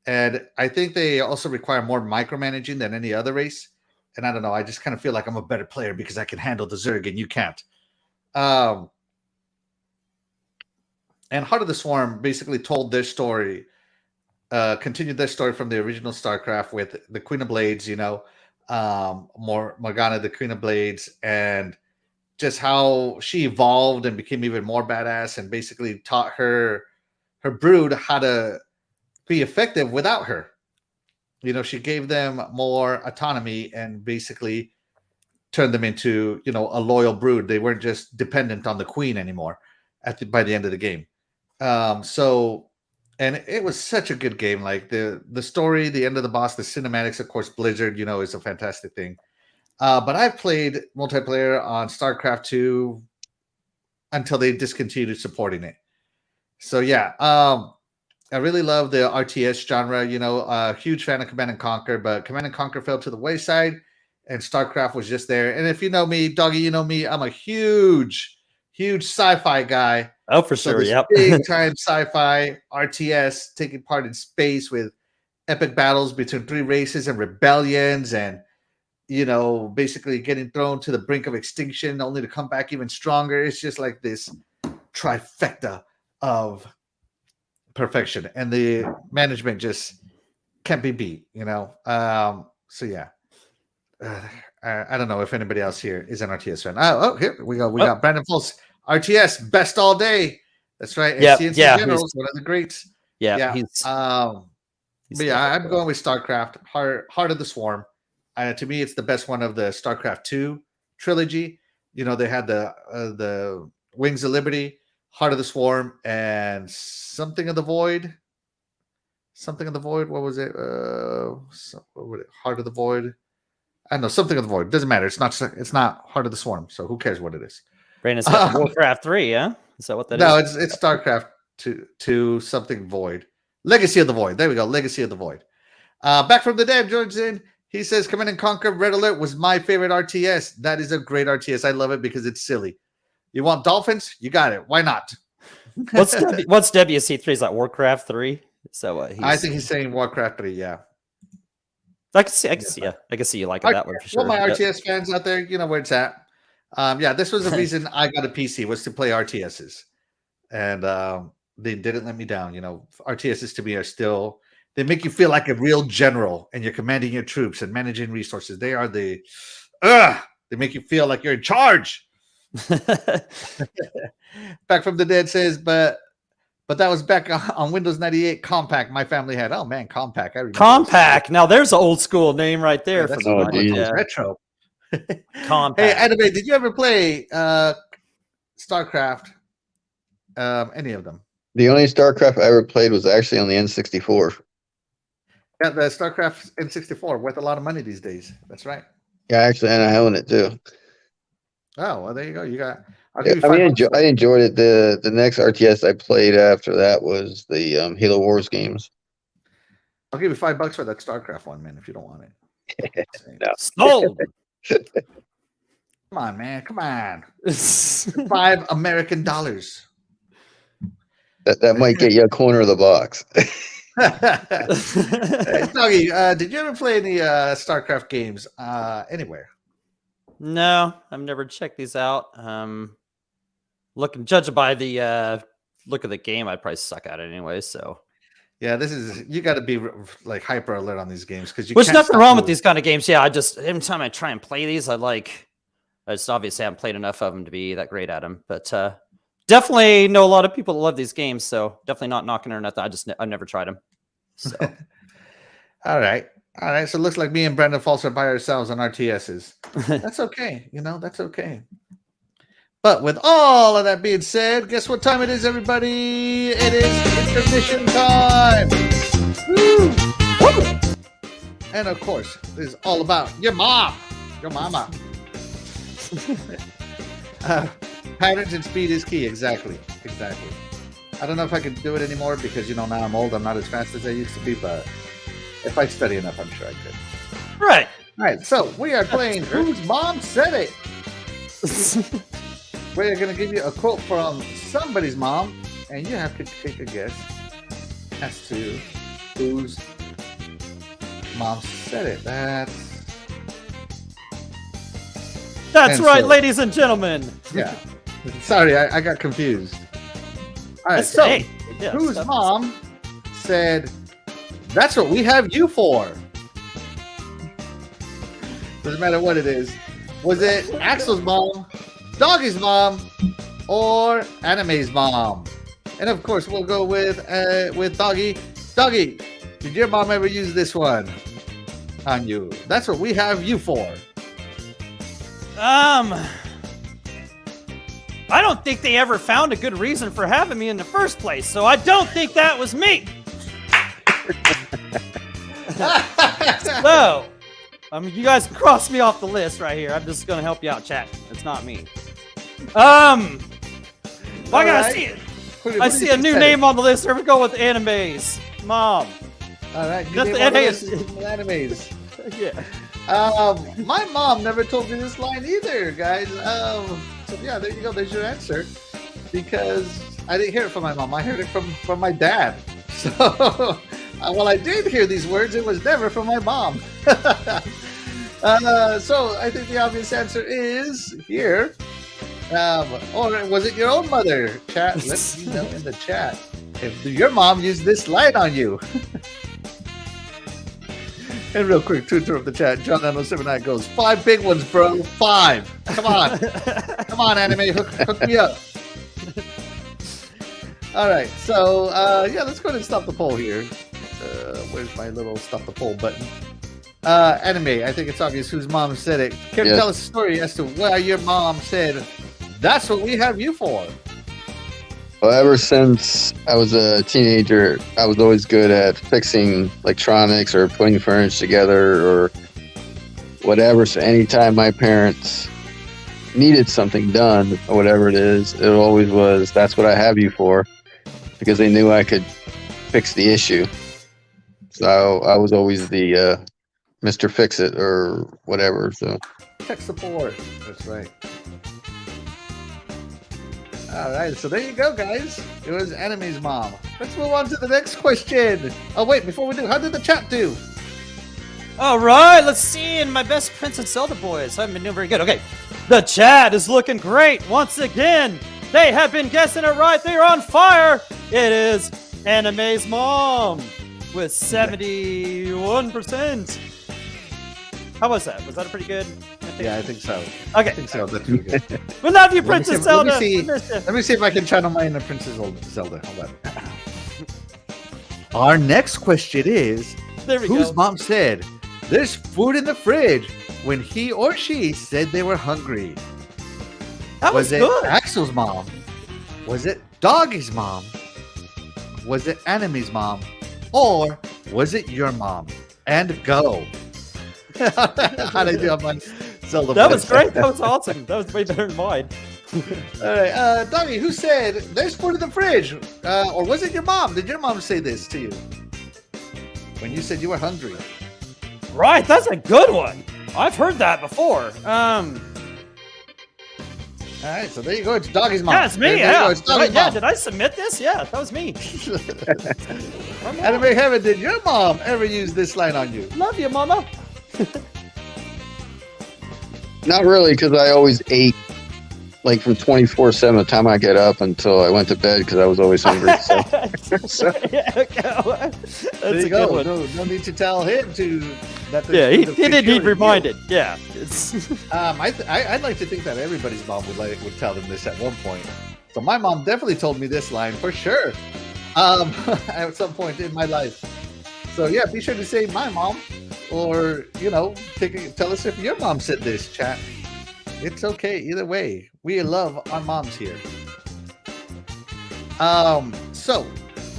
And I think they also require more micromanaging than any other race. And I don't know, I just kind of feel like I'm a better player because I can handle the Zerg and you can't. And Heart of the Swarm basically told their story, continued their story from the original StarCraft with the Queen of Blades, Morgana, the Queen of Blades, and just how she evolved and became even more badass and basically taught her brood how to be effective without her. She gave them more autonomy and basically turned them into, a loyal brood. They weren't just dependent on the queen anymore by the end of the game. And it was such a good game. Like the story, the end of the boss, the cinematics, of course, Blizzard, is a fantastic thing. But I've played multiplayer on StarCraft 2 until they discontinued supporting it. So yeah, I really love the RTS genre. A huge fan of Command & Conquer, but Command & Conquer fell to the wayside, and StarCraft was just there. And if you know me, Doggy, you know me, I'm a huge sci-fi guy. Oh, for sure, yep. Big-time sci-fi RTS, taking part in space with epic battles between three races and rebellions and, basically getting thrown to the brink of extinction only to come back even stronger. It's just like this trifecta of perfection, and the management just can't be beat. So yeah, I don't know if anybody else here is an RTS fan. Here we go. We got Brandon Fultz, RTS best all day. That's right. Yeah, CNC yeah, Generals, one of the greats. Yeah. But yeah, I'm going with StarCraft, Heart of the Swarm. To me, it's the best one of the StarCraft 2 trilogy. They had the Wings of Liberty, Heart of the Swarm, and Something of the Void. Something of the Void. What was it? Heart of the Void. I don't know. Something of the Void. Doesn't matter. It's not Heart of the Swarm. So who cares what it is? Brandon's got Warcraft 3, yeah? Is that what that is? No, it's StarCraft 2 Something Void. Legacy of the Void. There we go. Legacy of the Void. Back from the dead, joins in. He says, Command & Conquer Red Alert was my favorite RTS. That is a great RTS. I love it because it's silly. You want dolphins? You got it. Why not? What's WC3? Is that Warcraft 3? Is that what I think he's saying Warcraft 3, yeah. I can see you like it that way for sure. Well, my RTS fans out there, you know where it's at. This was the reason I got a PC, was to play RTSs. And they didn't let me down. RTSs to me are still, they make you feel like a real general and you're commanding your troops and managing resources. They are they make you feel like you're in charge. Back from the dead says, but that was back on Windows 98 Compact my family had. Oh man, Compact. I remember Compact. Now there's an old school name right there. Yeah, retro. Compact. Hey, Anime, did you ever play StarCraft? Any of them? The only StarCraft I ever played was actually on the N64. Yeah, the StarCraft N64, worth a lot of money these days. That's right. Yeah, actually, and I own it too. Oh, well, there you go. You got. I enjoyed it. The next RTS I played after that was the Halo Wars games. I'll give you $5 for that Starcraft one, man, if you don't want it. No. Sold. Come on, man. Come on. $5 American dollars. That might get you a corner of the box. Hey, Doggy, did you ever play any StarCraft games anywhere? No, I've never checked these out. Judging by the look of the game, I'd probably suck at it anyway. So Yeah, you got to be like hyper alert on these games because there's nothing wrong with these kind of games. Yeah, every time I try and play these, I just obviously haven't played enough of them to be that great at them. But definitely know a lot of people that love these games, so definitely not knocking or nothing. I've never tried them. So all right. So it looks like me and Brandon Falls are by ourselves on RTSs. That's okay. That's okay. But with all of that being said, guess what time it is, everybody? It is intermission time. Woo! Woo! And of course, this is all about your mom, your mama. Patterns and speed is key. Exactly. I don't know if I can do it anymore because now I'm old. I'm not as fast as I used to be, but if I study enough, I'm sure I could. Right. All right. So we are playing Whose Mom Said It. We're going to give you a quote from somebody's mom, and you have to take a guess as to whose mom said it. That's right, so, ladies and gentlemen. Yeah. Sorry, I got confused. All right, so whose mom said, "That's what we have you for"? Doesn't matter what it is. Was it Axel's mom, Doggy's mom, or Anime's mom? And of course, we'll go with Doggy. Doggy, did your mom ever use this one on you? That's what we have you for. I don't think they ever found a good reason for having me in the first place, so I don't think that was me. So, you guys can cross me off the list right here. I'm just gonna help you out, chat. It's not me. I gotta see it. I see a new name on the list. Here we go with Anime's mom. All right, That's the Anime's. Yeah. My mom never told me this line either, guys. So yeah, there you go. There's your answer. Because I didn't hear it from my mom. I heard it from my dad. So while I did hear these words, it was never from my mom. So I think the obvious answer is here. Or was it your own mother? Chat, let me know in the chat if your mom used this line on you. And real quick, to interrupt the chat, John 979 goes, 5 big ones, bro. 5. Come on. Come on, Anime. Hook me up. All right. So, yeah, let's go ahead and stop the poll here. Where's my little stop the poll button? Anime, I think it's obvious whose mom said it. Can you tell us a story as to why your mom said, "That's what we have you for"? Well, ever since I was a teenager, I was always good at fixing electronics or putting furniture together or whatever. So anytime my parents needed something done or whatever it is, it always was, "That's what I have you for," because they knew I could fix the issue. So I was always the Mr. Fix-It or whatever. So tech support. That's right. All right, so there you go, guys. It was Anime's mom. Let's move on to the next question. Oh, wait, before we do, how did the chat do? All right, let's see. And my best Princess Zelda boys haven't been doing very good. Okay, the chat is looking great once again. They have been guessing it right. They're on fire. It is Anime's mom with 71%. How was that? Was that pretty good? Yeah, I think so. Okay. I think so. That's pretty good. We love you, Princess Zelda. Let me see if I can channel my inner Princess Zelda. Hold on. Our next question is, whose mom said, "There's food in the fridge," when he or she said they were hungry? Was it good. Axel's mom? Was it Doggy's mom? Was it Anime's mom? Or was it your mom? And go. How did I do on my Zelda? That was great. That was awesome. That was way better than mine. All right, Doggy, who said there's food in the fridge? Or was it your mom? Did your mom say this to you? when you said you were hungry. Right, that's a good one. I've heard that before. All right, so there you go. It's Doggy's mom. Yeah, it's me. There you Yeah. go. It's Doggy's mom. Did I submit this? Yeah, that was me. Anime Heaven, did your mom ever use this line on you? Love you, mama. Not really, because I always ate like from 24/7 the time I get up until I went to bed because I was always hungry. So. That's There you a go. good one. No need to tell him to. That Yeah, he there's didn't need security reminded. Yeah, it's I'd like to think that everybody's mom would tell them this at one point. So my mom definitely told me this line for sure. At some point in my life. So yeah, be sure to say my mom, or tell us if your mom said this, chat. It's okay either way. We love our moms here. So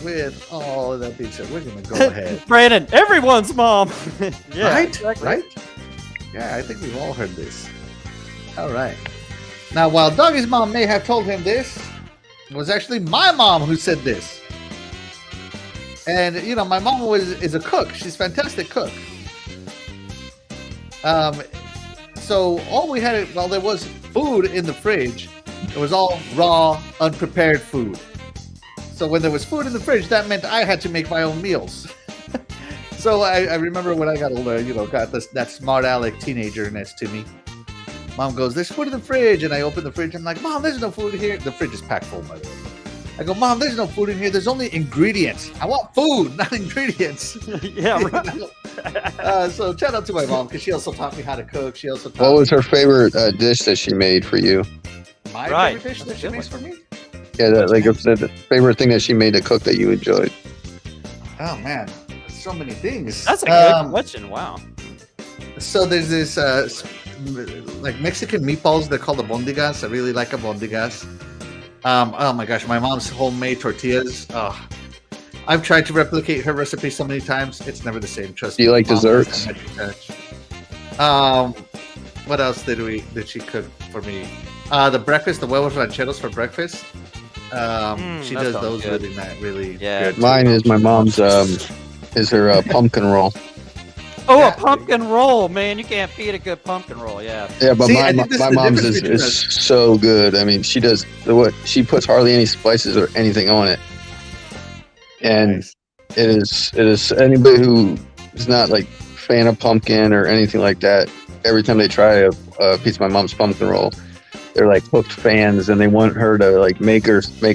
with all of that being said, we're gonna go ahead. Brandon, everyone's mom. Yeah, Right? exactly. Right? Yeah, I think we've all heard this. All right. Now, while Doggy's mom may have told him this, it was actually my mom who said this. And my mom is a cook. She's a fantastic cook. So all we had, while there was food in the fridge, it was all raw, unprepared food. So when there was food in the fridge, that meant I had to make my own meals. So I remember when I got older, got that smart aleck teenagerness to me. Mom goes, "There's food in the fridge," and I open the fridge. I'm like, "Mom, there's no food here." The fridge is packed full, by the way. I go, "Mom, there's no food in here. There's only ingredients. I want food, not ingredients." Yeah, right. So shout out to my mom because she also taught me how to cook. She also taught What was her favorite dish that she made for you? my Right. favorite dish that she makes for me. Yeah, the favorite thing that she made to cook that you enjoyed. Oh man, so many things. That's a good question. Wow. So there's this like Mexican meatballs. They're called abondigas. I really like abondigas. Oh my gosh, my mom's homemade tortillas. Oh, I've tried to replicate her recipe so many times. It's never the same. Trust Do me. you like Mom desserts? has a magic touch. What else did she cook for me? The breakfast, the huevos rancheros for breakfast. She that does sounds those good. really Yeah. good. Mine is my mom's is her pumpkin roll. Oh, Yeah. a pumpkin roll, man! You can't beat a good pumpkin roll. Yeah. Yeah, but See, I think this my is the mom's difference between is us. so good. I mean, she does she puts hardly any spices or anything on it, and Nice. it is anybody who is not like fan of pumpkin or anything like that. Every time they try a piece of my mom's pumpkin roll, they're like hooked fans, and they want her to like make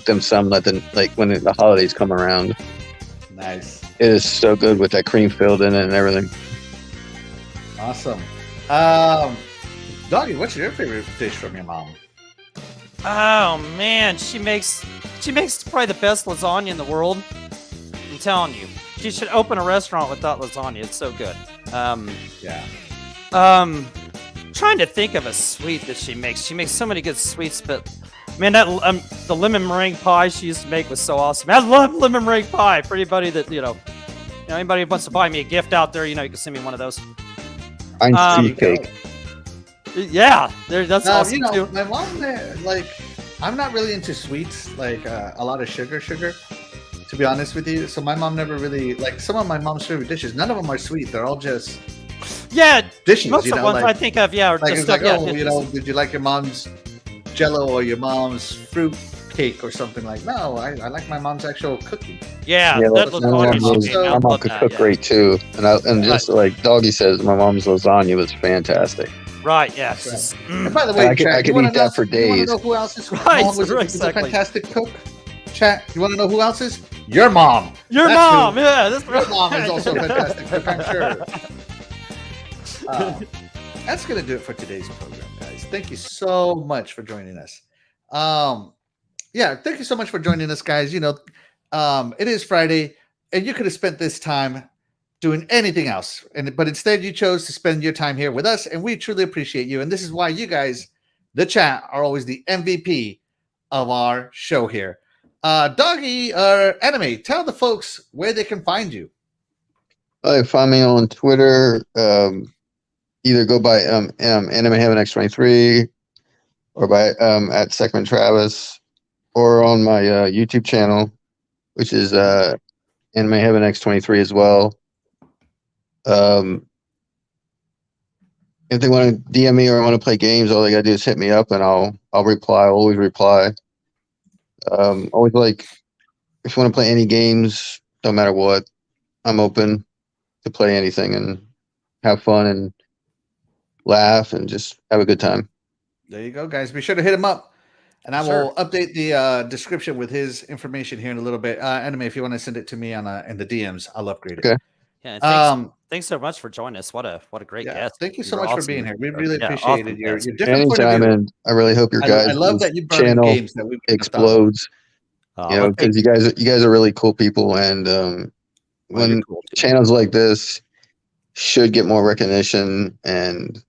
them some. Like when the holidays come around, Nice. it is so good with that cream filled in it and everything. Awesome. Doggy, what's your favorite dish from your mom? Oh man, she makes probably the best lasagna in the world. I'm telling you, she should open a restaurant with that lasagna. It's so good. Yeah. Trying to think of a sweet that she makes. She makes so many good sweets, but man, that the lemon meringue pie she used to make was so awesome. I love lemon meringue pie. For anybody that anybody who wants to buy me a gift out there, you can send me one of those. Mine's cheesecake. Yeah, that's awesome too. My mom, I'm not really into sweets, like a lot of sugar, to be honest with you. So my mom never really, like some of my mom's favorite dishes, none of them are sweet. They're all just dishes, Most of the ones I think of, are like just it's like, stuff. did you like your mom's Jello or your mom's fruit cake or something like? No, I like my mom's actual cooking. Yeah, Yeah, that my mom, lasagna. also- my mom could cook great too, and just like Doggy says, my mom's lasagna was fantastic. Right, yeah. That's right. Just, And by the way, I could chat, you eat wanna that know- for You want days. to know who else is Right, mom was a exactly. fantastic cook? Chat, you want to know who else is? Your mom. Your That's mom, who. yeah. That's Your mom is also a fantastic cook, I'm sure. That's going to do it for today's program, guys. Thank you so much for joining us. Thank you so much for joining us, guys. It is Friday, and you could have spent this time doing anything else, but instead you chose to spend your time here with us, and we truly appreciate you. And this is why you guys, the chat, are always the MVP of our show here. Doggy or Anime, tell the folks where they can find you. Find me on Twitter. Either go by Anime Heaven X23 or by at Second Travis, or on my YouTube channel, which is Anime Heaven X23 as well. If they want to DM me or want to play games, all they gotta do is hit me up, and I'll reply. I'll always reply. Always like, if you want to play any games, no matter what, I'm open to play anything and have fun and laugh and just have a good time. There you go, guys. Be sure to hit him up. And I Sure. will update the description with his information here in a little bit. Anime, if you want to send it to me on in the DMs, I'll upgrade it. Okay. Yeah, and thanks so much for joining us. What a great guest. Thank you so were much for awesome. being here. We really Yeah, appreciated awesome your guest. different point of Anytime, view. and I really hope your guys' I love that you brought in channel games that we explodes. Oh, You know, well, thank because you guys are really cool people, and well, when you're cool too. channels like this should get more recognition, and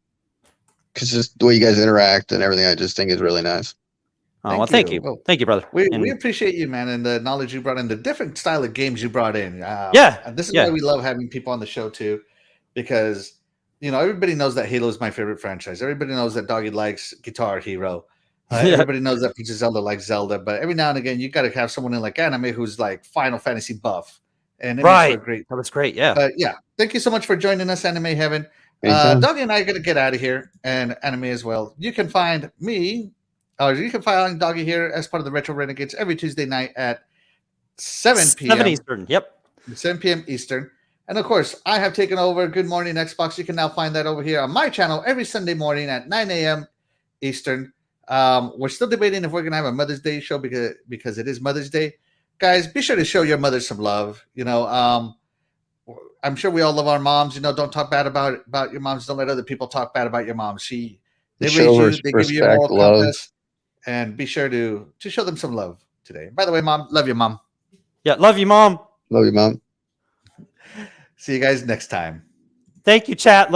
because just the way you guys interact and everything, I just think is really nice. Oh, well, thank you. Well, Thank you, brother. We And- appreciate you, man, and the knowledge you brought in, the different style of games you brought in. Yeah, And this is yeah. why we love having people on the show too, because everybody knows that Halo is my favorite franchise. Everybody knows that Doggy likes Guitar Hero. Yeah. Everybody knows that Princess Zelda likes Zelda. But every now and again, you got to have someone in like Anime who's like Final Fantasy buff, and it makes for a great. That was great. Yeah. But yeah, thank you so much for joining us, Anime Heaven. Anytime. Doggy and I are going to get out of here, and Anime as well. You can find me, or you can find Doggy here as part of the Retro Renegades every Tuesday night at 7 p.m. 7 Eastern. Yep. 7 p.m. Eastern. And of course, I have taken over Good Morning Xbox. You can now find that over here on my channel every Sunday morning at 9 a.m. Eastern. We're still debating if we're going to have a Mother's Day show because it is Mother's Day. Guys, be sure to show your mothers some love. I'm sure we all love our moms. Don't talk bad about your moms. Don't let other people talk bad about your mom. They raise you. They give you a moral compass. And be sure to show them some love today. By the way, Mom, love you, Mom. Yeah. Love you, Mom. Love you, Mom. See you guys next time. Thank you, chat.